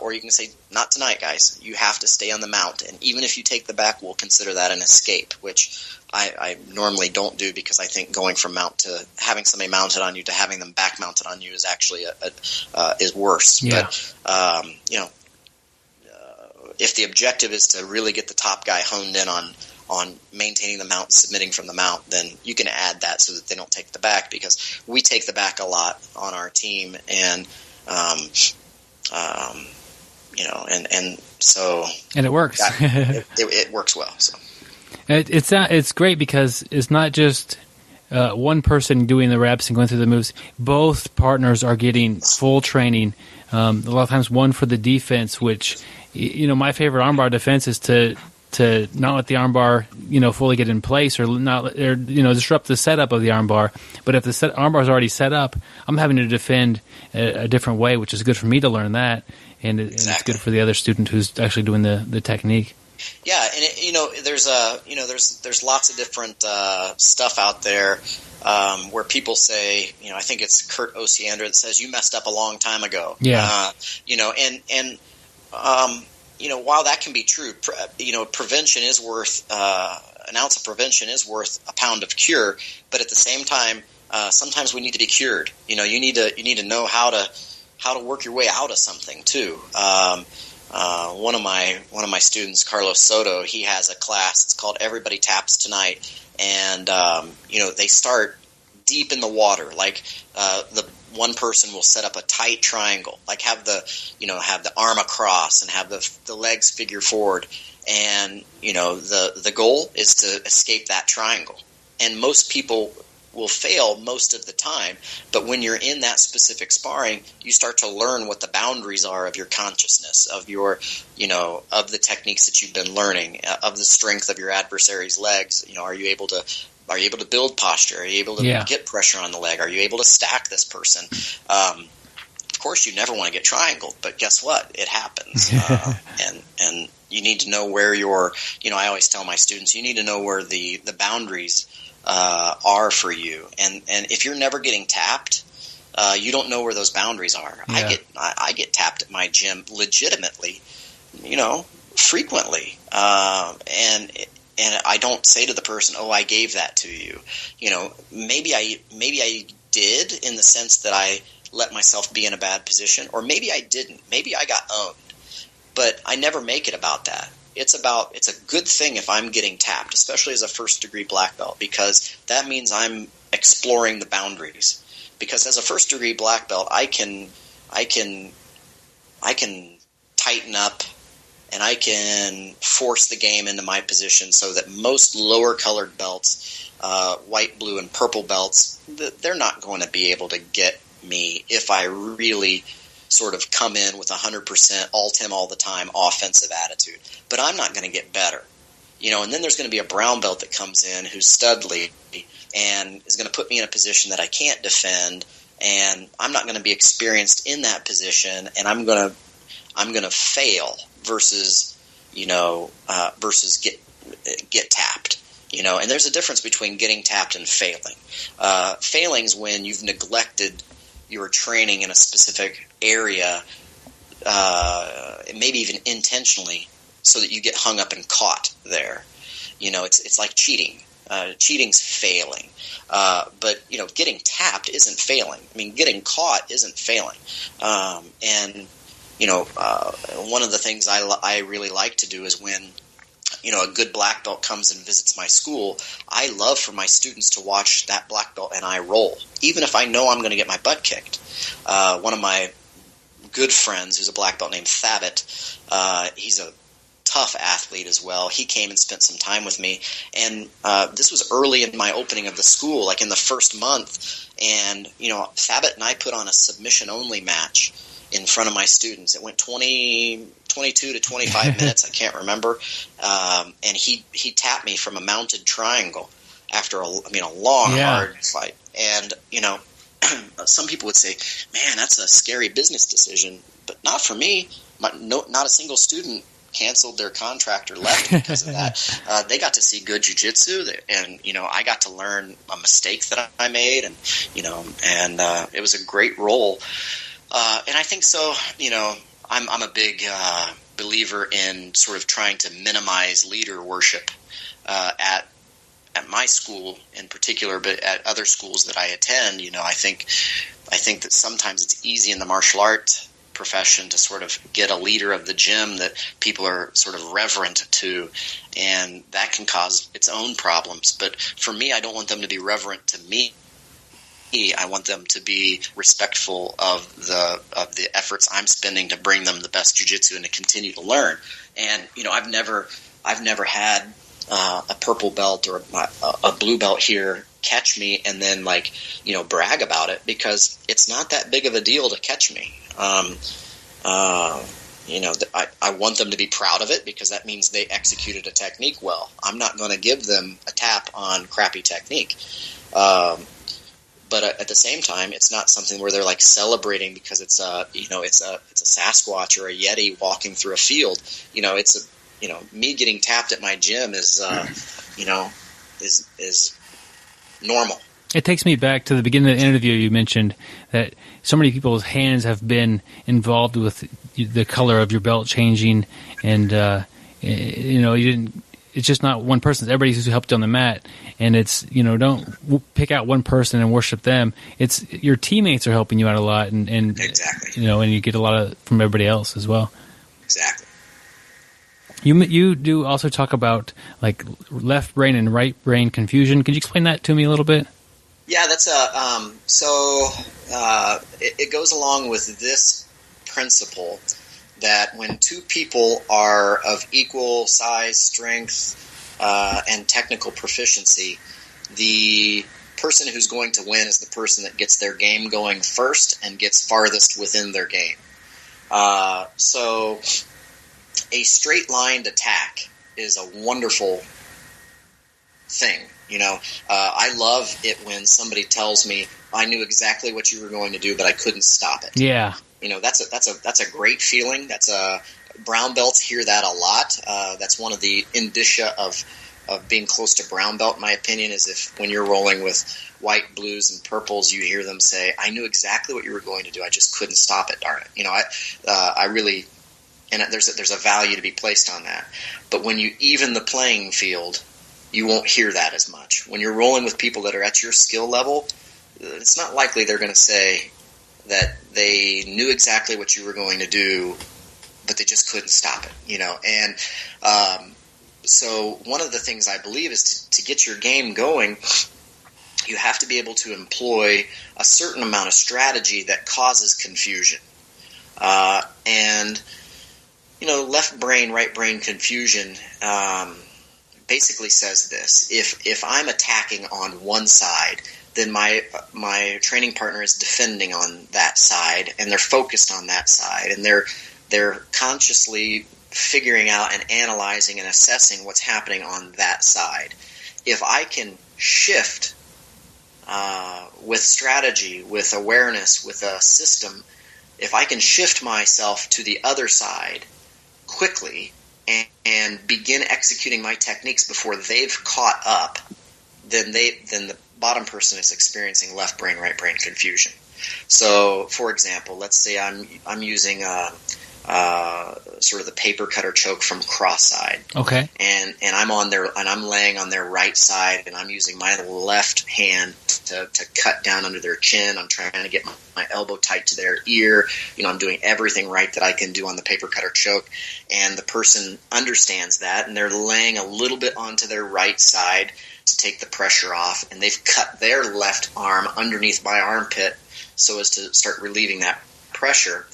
or you can say, not tonight, guys. You have to stay on the mount, and even if you take the back, we'll consider that an escape, which I normally don't do, because I think going from mount to having somebody mounted on you to having them back mounted on you is actually is worse. Yeah. But if the objective is to really get the top guy honed in on maintaining the mount and submitting from the mount, then you can add that so that they don't take the back, because we take the back a lot on our team, and and it works. It works well. So. It's great because it's not just one person doing the reps and going through the moves. Both partners are getting full training. A lot of times, one for the defense, which my favorite armbar defense is to not let the armbar fully get in place, or disrupt the setup of the armbar. But if the armbar is already set up, I'm having to defend a different way, which is good for me to learn that, and it's good for the other student who's actually doing the technique. Yeah, and there's lots of different stuff out there where people say, I think it's Kurt Osiander that says you messed up a long time ago. Yeah. While that can be true, prevention is worth an ounce of prevention is worth a pound of cure. But at the same time, sometimes we need to be cured. You need to know how to work your way out of something too. One of my students, Carlos Soto, he has a class. It's called Everybody Taps Tonight, and they start deep in the water. Like the one person will set up a tight triangle, like have the arm across and have the legs figure forward, and the goal is to escape that triangle. And most people will fail most of the time, but when you're in that specific sparring, you start to learn what the boundaries are of your consciousness, of your, of the techniques that you've been learning, of the strength of your adversary's legs. Are you able to build posture? Are you able to get pressure on the leg? Are you able to stack this person? Of course, you never want to get triangled, but guess what? It happens. And you need to know where I always tell my students, you need to know where the boundaries are for you, and if you're never getting tapped, you don't know where those boundaries are. Yeah. I get tapped at my gym legitimately, frequently, and I don't say to the person, "Oh, I gave that to you." Maybe I did, in the sense that I let myself be in a bad position, or maybe I didn't. Maybe I got owned, but I never make it about that. It's a good thing if I'm getting tapped, especially as a first-degree black belt, because that means I'm exploring the boundaries. Because as a first-degree black belt, I can tighten up, and I can force the game into my position so that most lower-colored belts, white, blue, and purple belts, they're not going to be able to get me if I really sort of come in with 100% all-Tim all the time offensive attitude. But I'm not going to get better. And then there's going to be a brown belt that comes in who's studly and is going to put me in a position that I can't defend, and I'm not going to be experienced in that position, and I'm going to fail versus get tapped. And there's a difference between getting tapped and failing. Failing's when you've neglected your training in a specific area, maybe even intentionally, so that you get hung up and caught there. it's like cheating. Cheating's failing. But, getting tapped isn't failing. I mean, getting caught isn't failing. And one of the things I really like to do is when, a good black belt comes and visits my school, I love for my students to watch that black belt and I roll, even if I know I'm going to get my butt kicked. One of my good friends who's a black belt named Thabit, he's a tough athlete as well. He came and spent some time with me, and this was early in my opening of the school, like in the first month, and Thabit and I put on a submission-only match in front of my students. It went 22 to 25 minutes, I can't remember, and he tapped me from a mounted triangle after a long, hard fight. And, some people would say, man, that's a scary business decision, but not for me. Not a single student canceled their contract or left because of that. They got to see good jiu-jitsu, and I got to learn a mistake that I made, and it was a great role. And I think so. I'm a big believer in sort of trying to minimize leader worship at my school in particular, but at other schools that I attend. I think that sometimes it's easy in the martial art profession to sort of get a leader of the gym that people are sort of reverent to, and that can cause its own problems. But for me, I don't want them to be reverent to me. I want them to be respectful of the efforts I'm spending to bring them the best jiu-jitsu and to continue to learn. And I've never had a purple belt or a blue belt here catch me and then brag about it, because it's not that big of a deal to catch me. I want them to be proud of it, because that means they executed a technique well. I'm not going to give them a tap on crappy technique. But at the same time, it's not something where they're celebrating because it's a Sasquatch or a Yeti walking through a field. Me getting tapped at my gym is normal. It takes me back to the beginning of the interview. You mentioned that so many people's hands have been involved with the color of your belt changing, and you didn't. It's just not one person. Everybody who's helped you on the mat, and it's don't pick out one person and worship them. It's your teammates are helping you out a lot, and exactly. And you get a lot from everybody else as well. Exactly. You do also talk about left brain and right brain confusion. Could you explain that to me a little bit? Yeah, that's it goes along with this principle that when two people are of equal size, strength, and technical proficiency, the person who's going to win is the person that gets their game going first and gets farthest within their game. So a straight-lined attack is a wonderful thing. I love it when somebody tells me, I knew exactly what you were going to do, but I couldn't stop it. Yeah. That's a great feeling. Brown belts hear that a lot. That's one of the indicia of being close to brown belt, in my opinion, is if when you're rolling with white, blues, and purples, you hear them say, I knew exactly what you were going to do. I just couldn't stop it, darn it. I really, and there's a value to be placed on that. But when you even the playing field, you won't hear that as much. When you're rolling with people that are at your skill level, it's not likely they're going to say that they knew exactly what you were going to do, but they just couldn't stop it, And so one of the things I believe is to get your game going, you have to be able to employ a certain amount of strategy that causes confusion. And left brain, right brain confusion basically says this: if I'm attacking on one side, then my training partner is defending on that side, and they're focused on that side, and they're consciously figuring out and analyzing and assessing what's happening on that side. If I can shift with strategy, with awareness, with a system, if I can shift myself to the other side quickly and begin executing my techniques before they've caught up, then the bottom person is experiencing left brain, right brain confusion. So, for example, let's say I'm using sort of the paper cutter choke from cross-side. Okay. And I'm on their, and I'm laying on their right side, and I'm using my left hand to cut down under their chin. I'm trying to get my elbow tight to their ear. I'm doing everything right that I can do on the paper cutter choke. And the person understands that, and they're laying a little bit onto their right side to take the pressure off, and they've cut their left arm underneath my armpit so as to start relieving that pressure.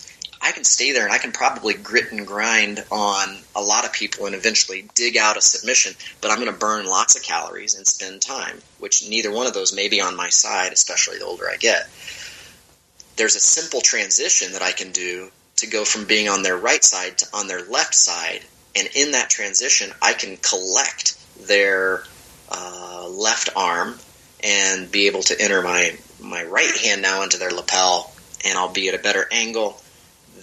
I can stay there and I can probably grit and grind on a lot of people and eventually dig out a submission, but I'm going to burn lots of calories and spend time, which neither one of those may be on my side, especially the older I get. There's a simple transition that I can do to go from being on their right side to on their left side, and in that transition I can collect their left arm and be able to enter my right hand now into their lapel, and I'll be at a better angle.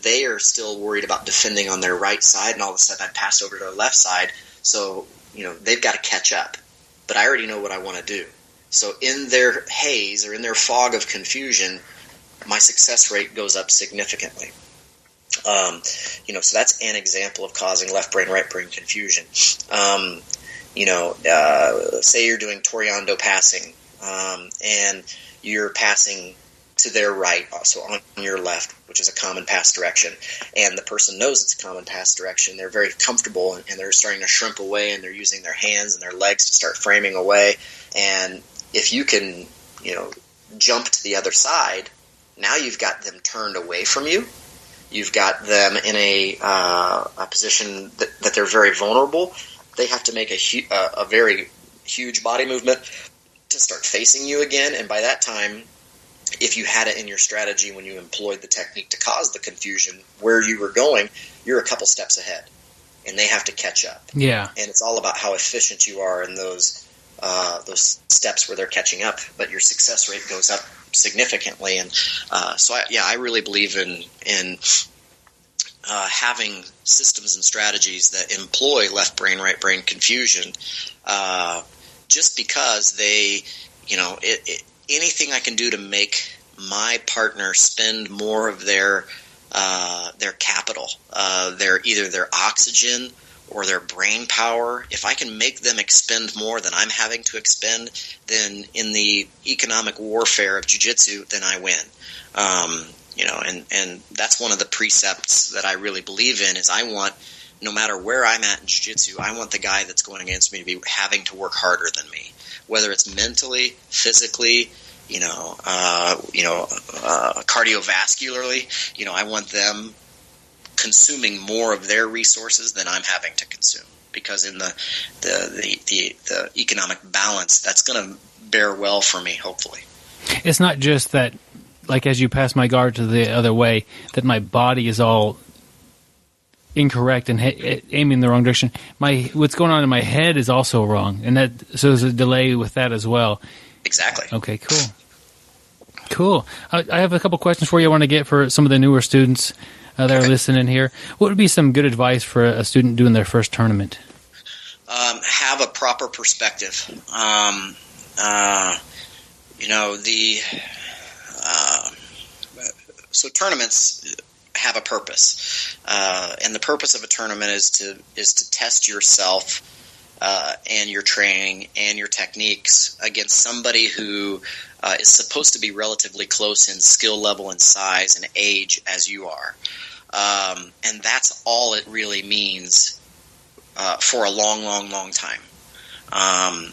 They are still worried about defending on their right side, and all of a sudden I pass over to their left side. So, they've got to catch up. But I already know what I want to do. So in their haze or in their fog of confusion, my success rate goes up significantly. So that's an example of causing left brain, right brain confusion. Say you're doing Toreando passing, and you're passing to their right, so on your left, which is a common pass direction, and the person knows it's a common pass direction. They're very comfortable, and they're starting to shrimp away, and they're using their hands and their legs to start framing away. And if you can, jump to the other side, now you've got them turned away from you. You've got them in a position that they're very vulnerable. They have to make a very huge body movement to start facing you again, and by that time, if you had it in your strategy when you employed the technique to cause the confusion, where you were going, you're a couple steps ahead, and they have to catch up. Yeah, and it's all about how efficient you are in those steps where they're catching up. But your success rate goes up significantly, and I really believe in having systems and strategies that employ left brain, right brain confusion, just because they, anything I can do to make my partner spend more of their capital, either their oxygen or their brain power, if I can make them expend more than I'm having to expend, then in the economic warfare of jiu-jitsu, then I win. And that's one of the precepts that I really believe in, is I want, no matter where I'm at in jiu-jitsu, I want the guy that's going against me to be having to work harder than me, whether it's mentally, physically, cardiovascularly. I want them consuming more of their resources than I'm having to consume, because in the economic balance, that's going to bear well for me, hopefully. It's not just that, like, as you pass my guard to the other way, that my body is all incorrect and aiming in the wrong direction. What's going on in my head is also wrong, and so there's a delay with that as well. Exactly. Okay, cool. I have a couple questions for you I want to get for some of the newer students that are listening here. What would be some good advice for a student doing their first tournament? Have a proper perspective. So tournaments have a purpose, and the purpose of a tournament is to test yourself and your training and your techniques against somebody who is supposed to be relatively close in skill level and size and age as you are. And that's all it really means for a long, long, long time. I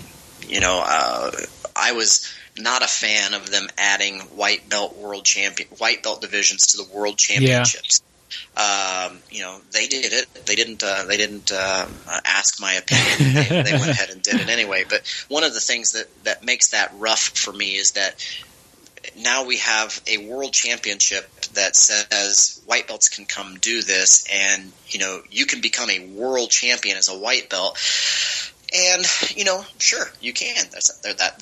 was not a fan of them adding white belt divisions to the world championships. Yeah. They did it. They didn't ask my opinion. They went ahead and did it anyway. But one of the things that makes that rough for me is that now we have a world championship that says white belts can come do this, and you can become a world champion as a white belt. And, sure, you can.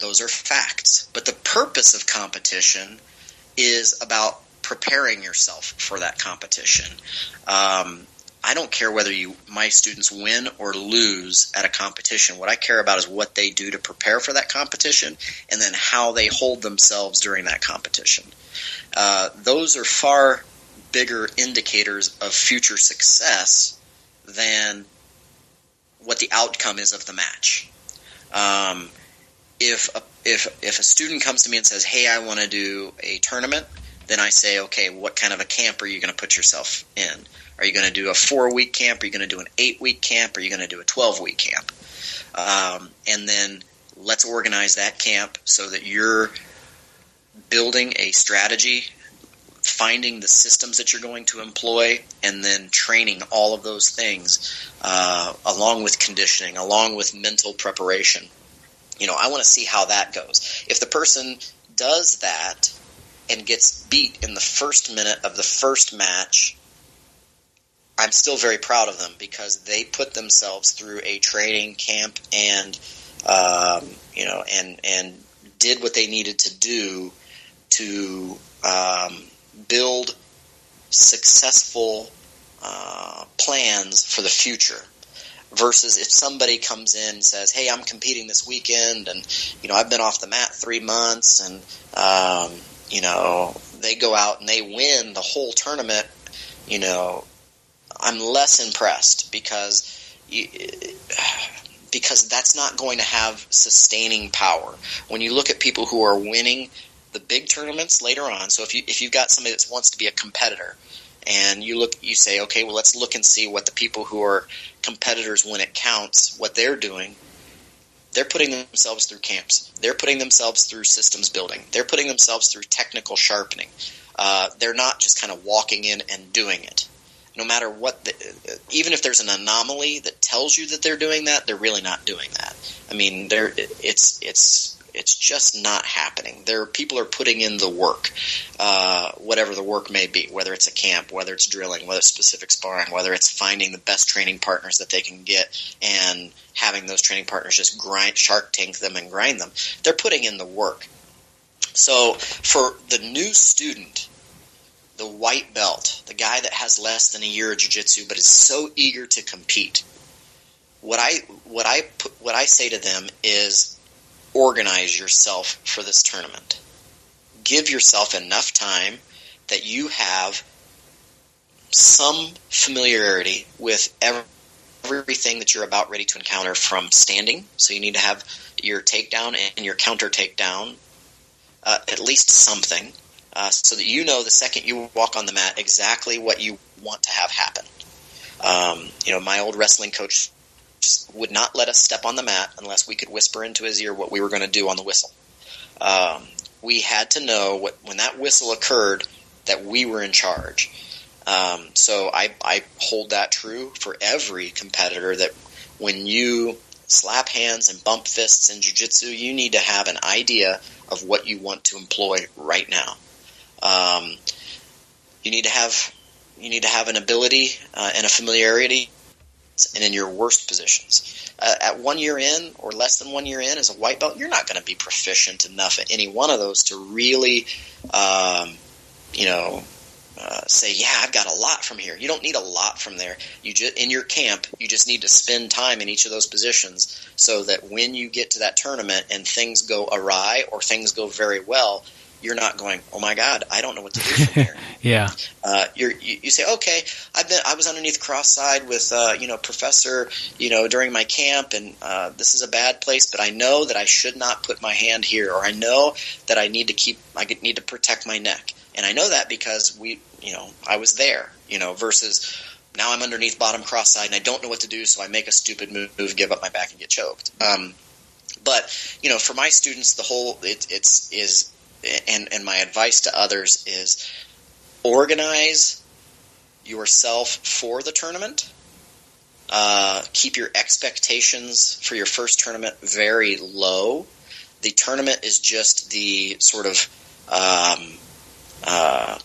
Those are facts. But the purpose of competition is about preparing yourself for that competition. I don't care whether my students win or lose at a competition. What I care about is what they do to prepare for that competition, and then how they hold themselves during that competition. Those are far bigger indicators of future success than what the outcome is of the match. If a student comes to me and says, "Hey, I want to do a tournament," then I say, "Okay, what kind of a camp are you going to put yourself in? Are you going to do a 4-week camp? Are you going to do an 8-week camp? Are you going to do a 12-week camp?" And then let's organize that camp so that you're building a strategy, finding the systems that you're going to employ, and then training all of those things, along with conditioning, along with mental preparation. I want to see how that goes. If the person does that and gets beat in the first minute of the first match, I'm still very proud of them because they put themselves through a training camp and and did what they needed to do to build successful plans for the future. Versus if somebody comes in and says, "Hey, I'm competing this weekend, and I've been off the mat 3 months," and they go out and they win the whole tournament, I'm less impressed because that's not going to have sustaining power. When you look at people who are winning the big tournaments later on, so if you've got somebody that wants to be a competitor, and you say, "Okay, well, let's look and see what the people who are competitors when it counts, what they're doing." They're putting themselves through camps. They're putting themselves through systems building. They're putting themselves through technical sharpening. They're not just kind of walking in and doing it. No matter what, even if there's an anomaly that tells you that they're doing that, they're really not doing that. I mean, it's just not happening. People are putting in the work, whatever the work may be, whether it's a camp, whether it's drilling, whether it's specific sparring, whether it's finding the best training partners that they can get and having those training partners just Shark Tank them and grind them. They're putting in the work. So for the new student, the white belt, the guy that has less than a year of jiu-jitsu but is so eager to compete, what I say to them is, organize yourself for this tournament. Give yourself enough time that you have some familiarity with everything that you're about ready to encounter from standing. So you need to have your takedown and your counter takedown, at least something, so that the second you walk on the mat exactly what you want to have happen. My old wrestling coach would not let us step on the mat unless we could whisper into his ear what we were going to do on the whistle. We had to know when that whistle occurred that we were in charge. So I hold that true for every competitor, that when you slap hands and bump fists in jiu-jitsu, you need to have an idea of what you want to employ right now. You need to have an ability and a familiarity and in your worst positions. At 1 year in or less than 1 year in as a white belt, you're not going to be proficient enough at any one of those to really, say, "Yeah, I've got a lot from here." You don't need a lot from there. In your camp, you just need to spend time in each of those positions so that when you get to that tournament and things go awry or things go very well, you're not going, "Oh my God, I don't know what to do from here." Yeah. You say, "Okay, I was underneath cross-side with Professor during my camp, and this is a bad place, but I know that I should not put my hand here, or I know that I need to protect my neck, and I know that because I was there." Versus now I'm underneath bottom cross-side and I don't know what to do, so I make a stupid move, give up my back, and get choked. But for my students, the whole and my advice to others is, organize yourself for the tournament. Keep your expectations for your first tournament very low. The tournament is just the sort of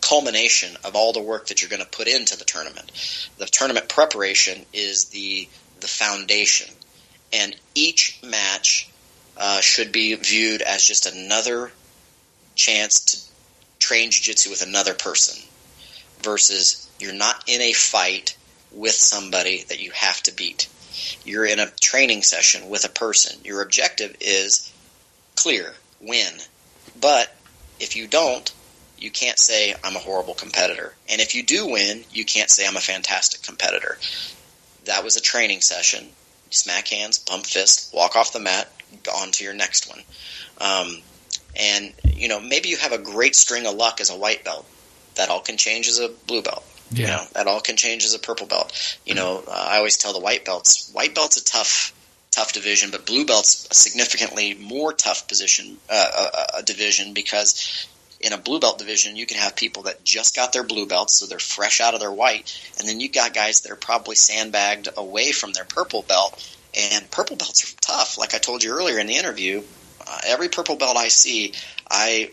culmination of all the work that you're going to put into the tournament. The tournament preparation is the foundation, and each match should be viewed as just another chance to train jiu-jitsu with another person, versus you're not in a fight with somebody that you have to beat. You're in a training session with a person. Your objective is clear, win. But if you don't, you can't say I'm a horrible competitor. And if you do win, you can't say I'm a fantastic competitor. That was a training session. You smack hands, pump fist, walk off the mat, on to your next one. And, maybe you have a great string of luck as a white belt. That all can change as a blue belt. Yeah. That all can change as a purple belt. I always tell the white belt's a tough division, but blue belt's a significantly more tough division because in a blue belt division, you can have people that just got their blue belts, so they're fresh out of their white, and then you got guys that are probably sandbagged away from their purple belt, and purple belts are tough. Like I told you earlier in the interview, every purple belt I see, I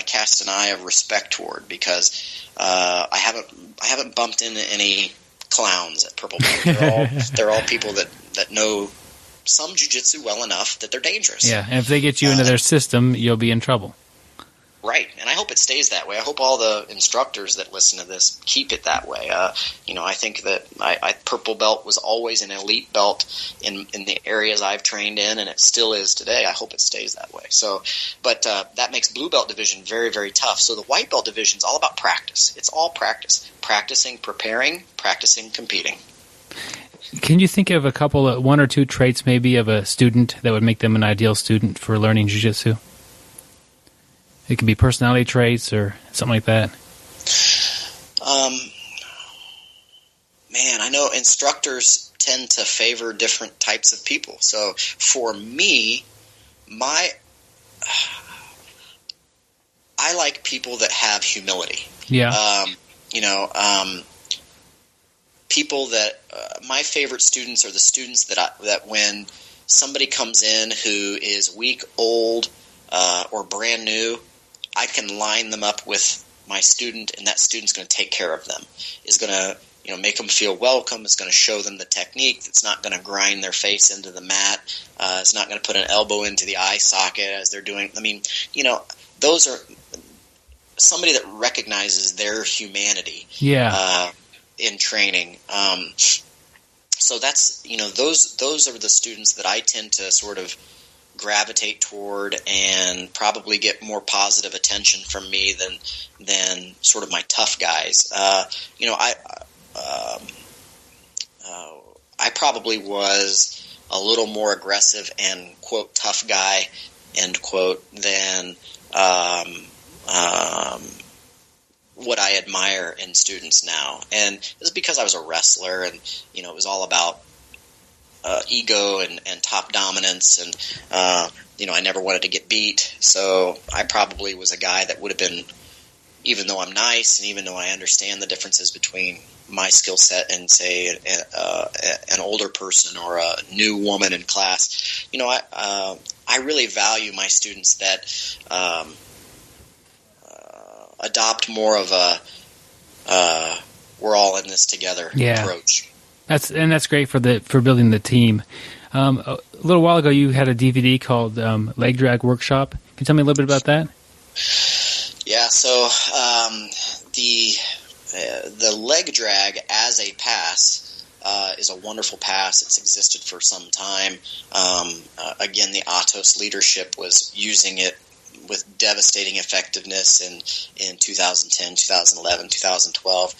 cast an eye of respect toward, because I haven't bumped into any clowns at purple belt. They're all people that know some jiu-jitsu well enough that they're dangerous. Yeah, and if they get you into their system, you'll be in trouble. Right, and I hope it stays that way. I hope all the instructors that listen to this keep it that way. I think that purple belt was always an elite belt in the areas I've trained in, and it still is today. I hope it stays that way. So, but that makes blue belt division very, very tough. So the white belt division is all about practice. It's all practice. Practicing, preparing, practicing, competing. Can you think of one or two traits maybe of a student that would make them an ideal student for learning jiu-jitsu? It could be personality traits or something like that. I know instructors tend to favor different types of people. So for me, I like people that have humility. Yeah. People that my favorite students are the students that when somebody comes in who is weak, old, or brand new, I can line them up with my student, and that student's going to take care of them. Is going to make them feel welcome. It's going to show them the technique. It's not going to grind their face into the mat. It's not going to put an elbow into the eye socket as they're doing. Those are somebody that recognizes their humanity. Yeah. In training. So that's those are the students that I tend to sort of gravitate toward and probably get more positive attention from me than sort of my tough guys. I probably was a little more aggressive and quote tough guy end quote than what I admire in students now, and this is because I was a wrestler, and it was all about ego and top dominance, and I never wanted to get beat. So I probably was a guy that would have been, even though I'm nice and even though I understand the differences between my skill set and say an older person or a new woman in class, I really value my students that adopt more of a we're all in this together approach. That's great for building the team. A little while ago, you had a DVD called Leg Drag Workshop. Can you tell me a little bit about that? Yeah. So the leg drag as a pass is a wonderful pass. It's existed for some time. Again, the Atos leadership was using it with devastating effectiveness in 2010, 2011, 2012.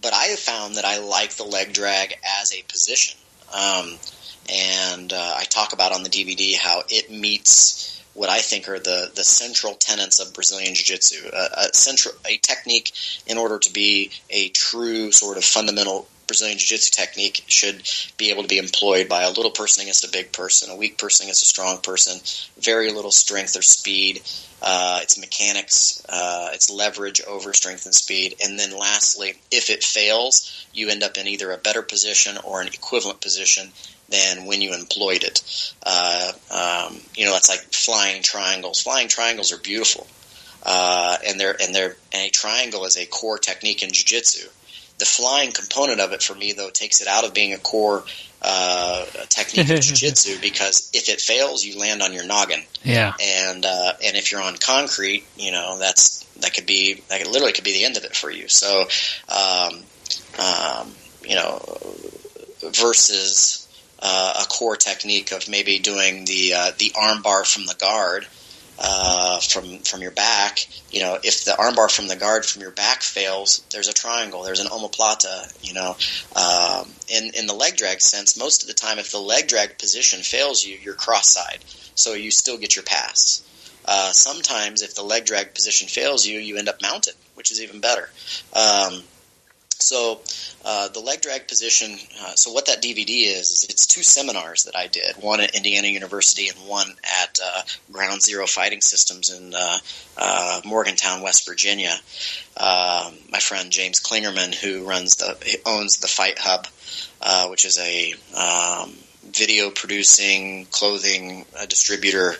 But I have found that I like the leg drag as a position. And I talk about on the DVD how it meets what I think are the central tenets of Brazilian Jiu-Jitsu. A technique, in order to be a true sort of fundamental Brazilian Jiu-Jitsu technique, should be able to be employed by a little person against a big person, a weak person against a strong person, very little strength or speed. It's mechanics, it's leverage over strength and speed. And then lastly, if it fails, you end up in either a better position or an equivalent position than when you employed it. It's like flying triangles. Flying triangles are beautiful. And a triangle is a core technique in jiu-jitsu. The flying component of it, for me, though, takes it out of being a core technique of jiu-jitsu, because if it fails, you land on your noggin. Yeah. And if you're on concrete, that literally could be the end of it for you. So, versus a core technique of maybe doing the arm bar from the guard, from your back, if the armbar from the guard from your back fails, there's a triangle, there's an omoplata. In the leg drag sense, most of the time, if the leg drag position fails you, you're cross-side, so you still get your pass. Sometimes, if the leg drag position fails you, you end up mounted, which is even better. So the leg drag position, so what that DVD is it's 2 seminars that I did, one at Indiana University and one at Ground Zero Fighting Systems in Morgantown, West Virginia. My friend James Klingerman, who owns the Fight Hub, which is a video producing clothing distributor.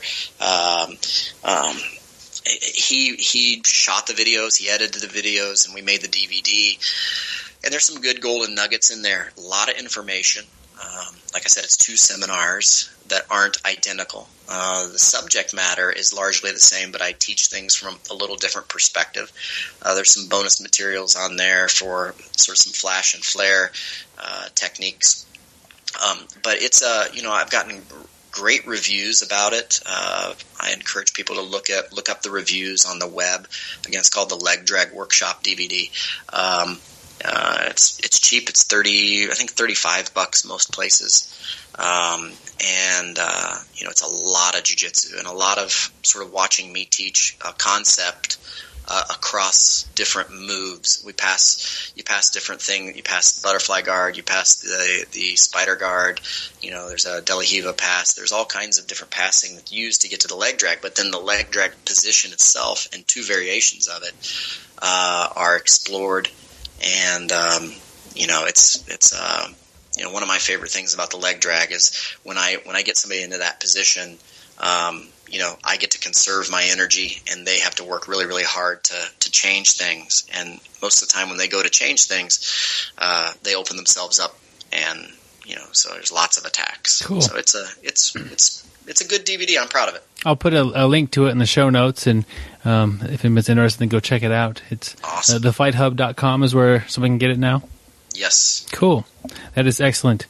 He shot the videos, he edited the videos, and we made the DVD. And there's some good golden nuggets in there. A lot of information. Like I said, it's 2 seminars that aren't identical. The subject matter is largely the same, but I teach things from a little different perspective. There's some bonus materials on there for sort of some flash and flare techniques. But it's I've gotten great reviews about it. I encourage people to look up the reviews on the web. Again, it's called the Leg Drag Workshop DVD. It's cheap. It's $35 most places. It's a lot of jiu-jitsu and a lot of sort of watching me teach a concept across different moves. You pass different things. You pass the butterfly guard. You pass the spider guard. There's a De La Riva pass. There's all kinds of different passing that's used to get to the leg drag. But then the leg drag position itself and 2 variations of it are explored. And it's one of my favorite things about the leg drag is when I get somebody into that position. I get to conserve my energy, and they have to work really, really hard to change things. And most of the time when they go to change things, they open themselves up, and so there's lots of attacks. Cool. So it's a good DVD. I'm proud of it. I'll put a link to it in the show notes, and if anyone's interested, then go check it out. It's awesome. Thefighthub.com is where somebody can get it now? Yes. Cool. That is excellent.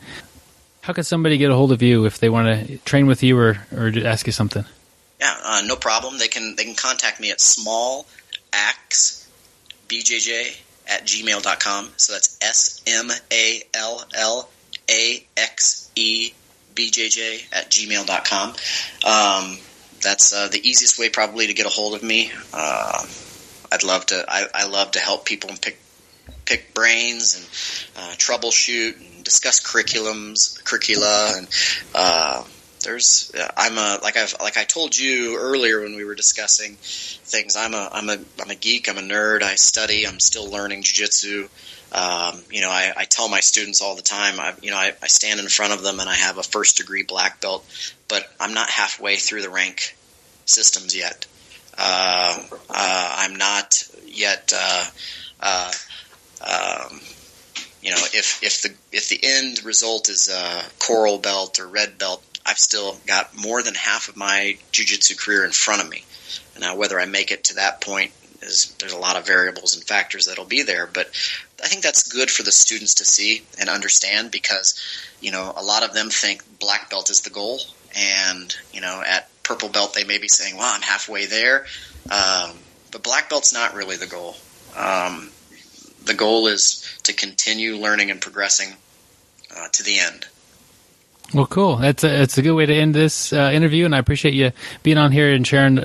How can somebody get a hold of you if they want to train with you or ask you something? Yeah, no problem. They can contact me at smallAxeBJJ@gmail.com. So that's SMALLAXEBJJ@gmail.com. That's the easiest way probably to get a hold of me. I love to help people and pick brains and troubleshoot and discuss curricula, and like I told you earlier when we were discussing things. I'm a geek. I'm a nerd. I study. I'm still learning jiu-jitsu. I tell my students all the time. I stand in front of them and I have a 1st degree black belt, but I'm not halfway through the rank systems yet. I'm not yet. If the end result is a coral belt or red belt, I've still got more than half of my jiu-jitsu career in front of me. Now, whether I make it to that point there's a lot of variables and factors that'll be there, but I think that's good for the students to see and understand, because a lot of them think black belt is the goal, and at purple belt they may be saying, well, I'm halfway there, but black belt's not really the goal. The goal is to continue learning and progressing to the end. Well, cool. It's a good way to end this interview, and I appreciate you being on here and sharing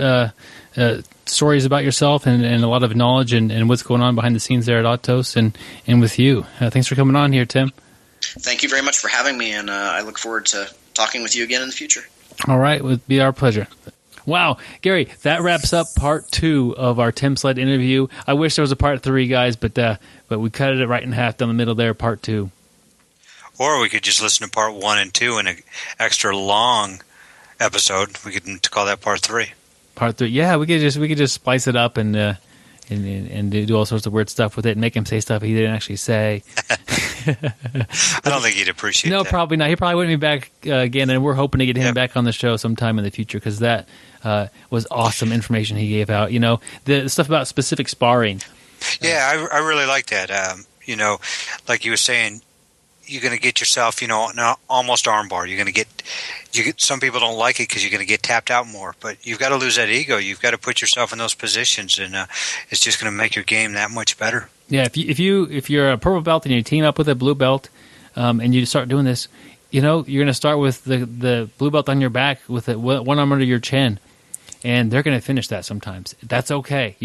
stories about yourself and a lot of knowledge and what's going on behind the scenes there at Atos and with you. Thanks for coming on here, Tim. Thank you very much for having me, and I look forward to talking with you again in the future. All right. It would be our pleasure. Wow, Gary, that wraps up part 2 of our Tim Sledd interview. I wish there was a part 3, guys, but we cut it right in half down the middle there, part 2. Or we could just listen to part 1 and 2 in an extra long episode. We could call that part 3. Part 3, yeah. We could just splice it up and do all sorts of weird stuff with it, and make him say stuff he didn't actually say. I don't think he'd appreciate that. No, probably not. He probably wouldn't be back again, and we're hoping to get him back on the show sometime in the future, because that was awesome information he gave out. The stuff about specific sparring. Yeah, I really like that. Like you were saying, you're going to get yourself, an almost armbar. Some people don't like it because you're going to get tapped out more, but you've got to lose that ego. You've got to put yourself in those positions, and it's just going to make your game that much better. Yeah, if you're a purple belt and you team up with a blue belt, and you start doing this, you're going to start with the blue belt on your back with one arm under your chin, and they're going to finish that sometimes. That's okay.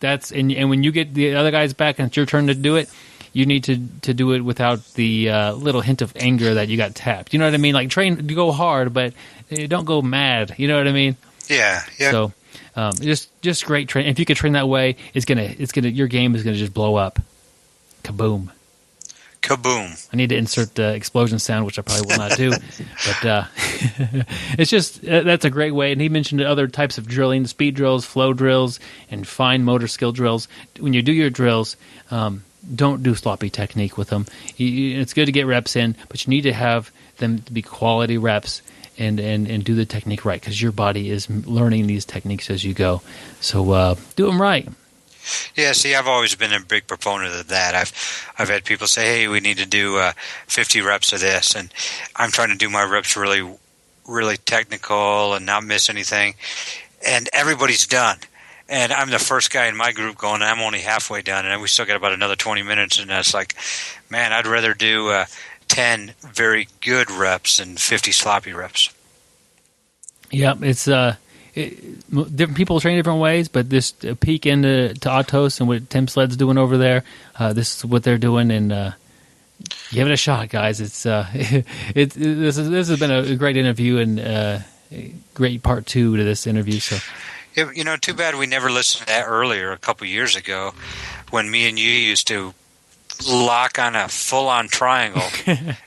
And when you get the other guy's back and it's your turn to do it, you need to do it without the little hint of anger that you got tapped. You know what I mean? Like train to go hard, but don't go mad. You know what I mean? Yeah. So just great train. If you could train that way, your game is gonna just blow up. Kaboom. Kaboom. I need to insert the explosion sound, which I probably will not do. But it's just that's a great way. And he mentioned other types of drilling: speed drills, flow drills, and fine motor skill drills. When you do your drills, don't do sloppy technique with them. It's good to get reps in, but you need to have them to be quality reps and do the technique right, because your body is learning these techniques as you go. So do them right. Yeah, see, I've always been a big proponent of that. I've had people say, "Hey, we need to do 50 reps of this," and I'm trying to do my reps really, really technical and not miss anything. And everybody's done. And I'm the first guy in my group going, I'm only halfway done, and we still got about another 20 minutes. And it's like, man, I'd rather do 10 very good reps than 50 sloppy reps. Yeah, it's different people train different ways, but this peek into Atos and what Tim Sledd's doing over there, this is what they're doing, and give it a shot, guys. It's this has been a great interview and great part 2 to this interview. So. Yeah, too bad we never listened to that earlier a couple years ago when me and you used to lock on a full-on triangle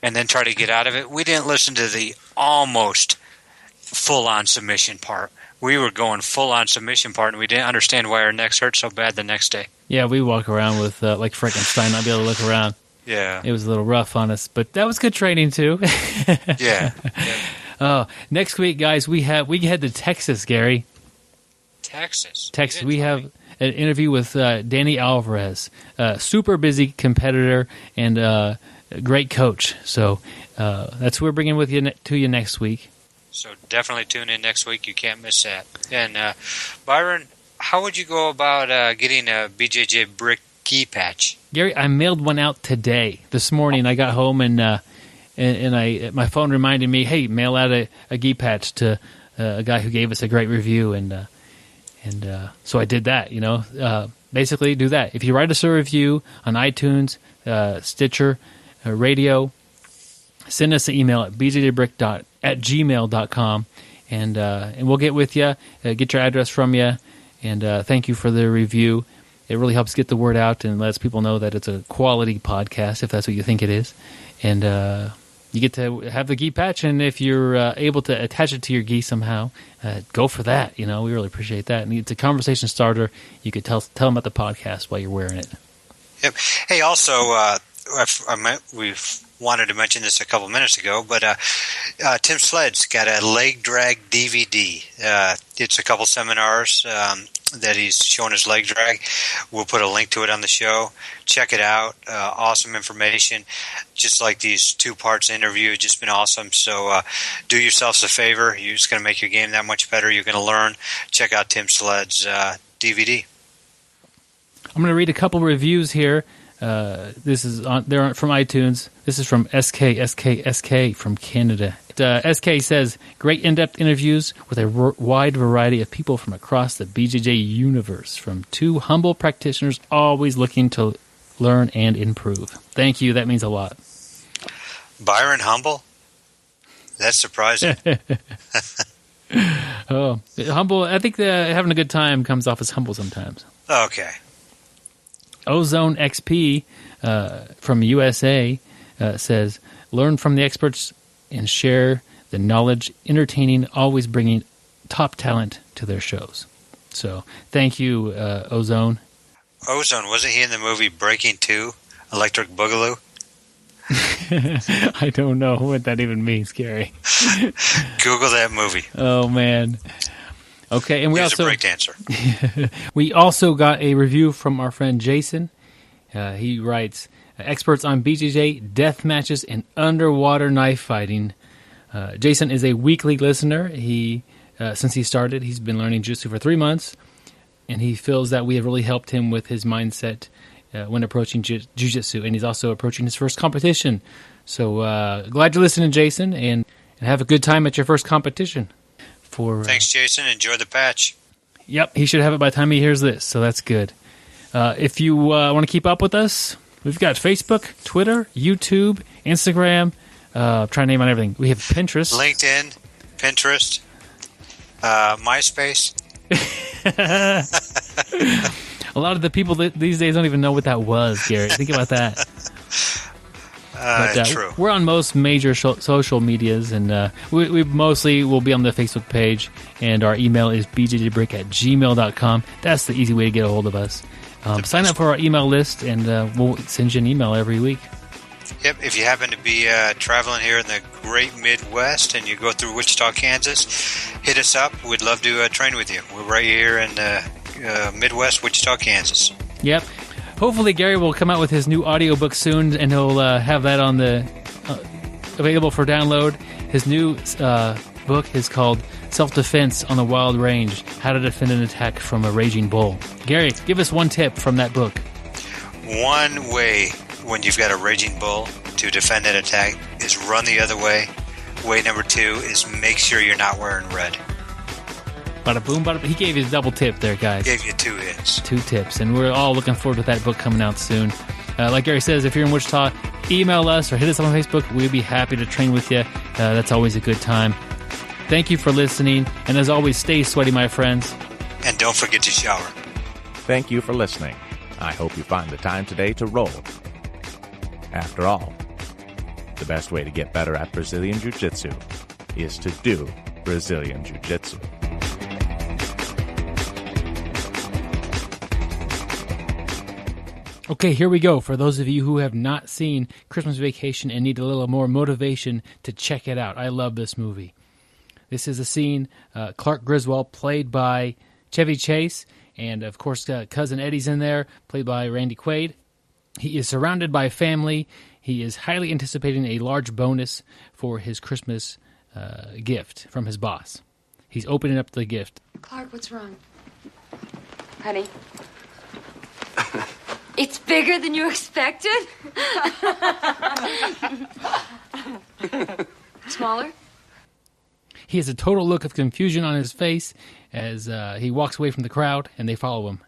and then try to get out of it. We didn't listen to the almost full-on submission part. We were going full-on submission part, and we didn't understand why our necks hurt so bad the next day. Yeah, we walk around with like Frankenstein, not be able to look around. Yeah. It was a little rough on us, but that was good training too. Yeah. Next week, guys, we head to Texas, Gary. Texas. We have an interview with Danny Alvarez, super busy competitor and a great coach. So that's what we're bringing to you next week. So definitely tune in next week. You can't miss that. And Byron, how would you go about getting a BJJ Brick gi patch? Gary, I mailed one out today. This morning I got home and my phone reminded me, hey, mail out a gi patch to a guy who gave us a great review, and so I did that. Basically do that. If you write us a review on iTunes, Stitcher, radio, send us an email at bjjbrick@gmail.com, and we'll get with you, get your address from you, and thank you for the review. It really helps get the word out and lets people know that it's a quality podcast, if that's what you think it is. And you get to have the gi patch, and if you're able to attach it to your gi somehow, go for that. We really appreciate that. And it's a conversation starter. You could tell them about the podcast while you're wearing it. Yep. Hey, also, we've wanted to mention this a couple minutes ago, but Tim Sledd's got a leg drag DVD. It's a couple seminars that he's showing his leg drag. We'll put a link to it on the show. Check it out. Awesome information. Just like these 2 parts interview, it's just been awesome. So do yourselves a favor. You're just going to make your game that much better. You're going to learn. Check out Tim Sledd's DVD. I'm going to read a couple reviews here. This is they're from iTunes. This is from SK from Canada. SK says, great in-depth interviews with a wide variety of people from across the BJJ universe, from 2 humble practitioners always looking to learn and improve. Thank you. That means a lot. Byron humble? That's surprising. Oh, humble. I think having a good time comes off as humble sometimes. Okay. Ozone XP from USA says, learn from the experts and share the knowledge, entertaining, always bringing top talent to their shows. So thank you, Ozone. Ozone, wasn't he in the movie Breaking 2, Electric Boogaloo? I don't know what that even means, Gary. Google that movie. Oh, man. Okay, and He's a breakdancer. We also got a review from our friend Jason. He writes, experts on BJJ, death matches, and underwater knife fighting. Jason is a weekly listener. Since he started, he's been learning jiu-jitsu for 3 months, and he feels that we have really helped him with his mindset when approaching jiu-jitsu, and he's also approaching his first competition. So glad you're listening, Jason, and have a good time at your first competition. Thanks, Jason. Enjoy the patch. Yep, he should have it by the time he hears this, so that's good. If you want to keep up with us, we've got Facebook, Twitter, YouTube, Instagram. Trying to name on everything. We have Pinterest. LinkedIn, Pinterest, MySpace. A lot of the people these days don't even know what that was, Gary. Think about that. True. We're on most major social medias, and we mostly will be on the Facebook page, and our email is bjjbrick@gmail.com. That's the easy way to get a hold of us. Sign up for our email list, and we'll send you an email every week. Yep, if you happen to be traveling here in the great Midwest and you go through Wichita, Kansas, hit us up. We'd love to train with you. We're right here in Midwest, Wichita, Kansas. Yep. Hopefully Gary will come out with his new audiobook soon, and he'll have that on the available for download. His new book is called Self-Defense on the Wild Range, How to Defend an Attack from a Raging Bull. Gary, give us one tip from that book. One way when you've got a raging bull to defend an attack is run the other way. Way number 2 is make sure you're not wearing red. Bada boom, bada boom. He gave you a double tip there, guys. Gave you 2 hits. 2 tips, and we're all looking forward to that book coming out soon. Like Gary says, if you're in Wichita, email us or hit us up on Facebook. We'd be happy to train with you. That's always a good time. Thank you for listening, and as always, stay sweaty, my friends. And don't forget to shower. Thank you for listening. I hope you find the time today to roll. After all, the best way to get better at Brazilian Jiu-Jitsu is to do Brazilian Jiu-Jitsu. Okay, here we go. For those of you who have not seen Christmas Vacation and need a little more motivation to check it out, I love this movie. This is a scene, Clark Griswold, played by Chevy Chase, and of course Cousin Eddie's in there, played by Randy Quaid. He is surrounded by family. He is highly anticipating a large bonus for his Christmas gift from his boss. He's opening up the gift. Clark, what's wrong? Honey? It's bigger than you expected? Smaller? He has a total look of confusion on his face as he walks away from the crowd, and they follow him.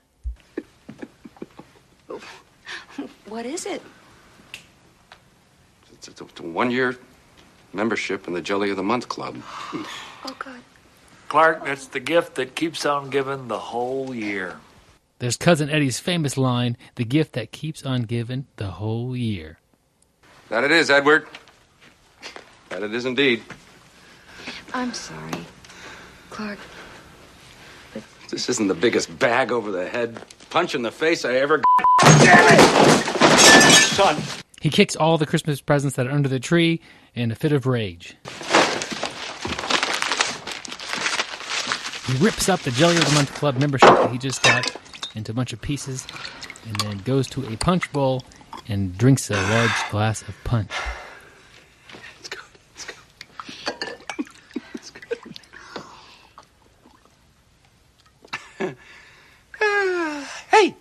What is it? It's a 1-year membership in the Jelly of the Month Club. Oh, God. Clark, that's the gift that keeps on giving the whole year. There's Cousin Eddie's famous line, the gift that keeps on giving the whole year. That it is, Edward. That it is indeed. I'm sorry, Clark. But This isn't the biggest bag over the head punch in the face I ever got. Damn it! Son. He kicks all the Christmas presents that are under the tree in a fit of rage. He rips up the Jelly of the Month Club membership that he just got into a bunch of pieces and then goes to a punch bowl and drinks a large glass of punch. Let's go. Let's go. Hey!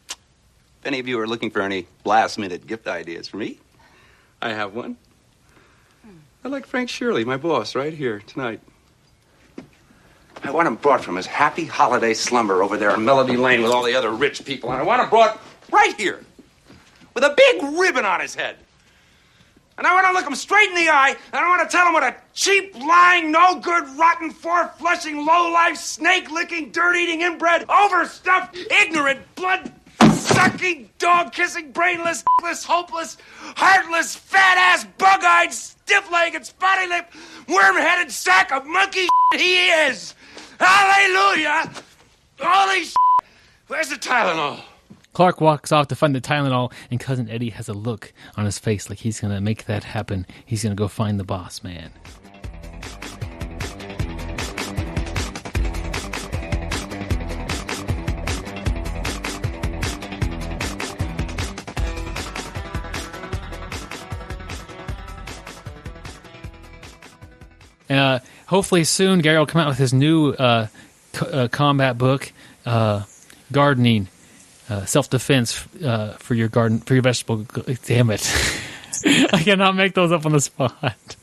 If any of you are looking for any last-minute gift ideas for me, I have one. I like Frank Shirley, my boss, right here tonight. I want him brought from his happy holiday slumber over there in Melody Lane with all the other rich people, and I want him brought right here with a big ribbon on his head. And I want to look him straight in the eye, and I want to tell him what a cheap, lying, no-good, rotten, four-flushing, low-life, snake-licking, dirt-eating, inbred, overstuffed, ignorant, blood-sucking, dog-kissing, brainless, hopeless, heartless, fat-ass, bug-eyed, stiff-legged, spotty-lipped, worm-headed sack of monkey he is. Hallelujah! Holy shit! Where's the Tylenol? Clark walks off to find the Tylenol, and Cousin Eddie has a look on his face like he's going to make that happen. He's going to go find the boss man. Hopefully soon, Gary will come out with his new combat book, Gardening, Self-Defense for your garden, for your vegetable. Damn it. I cannot make those up on the spot.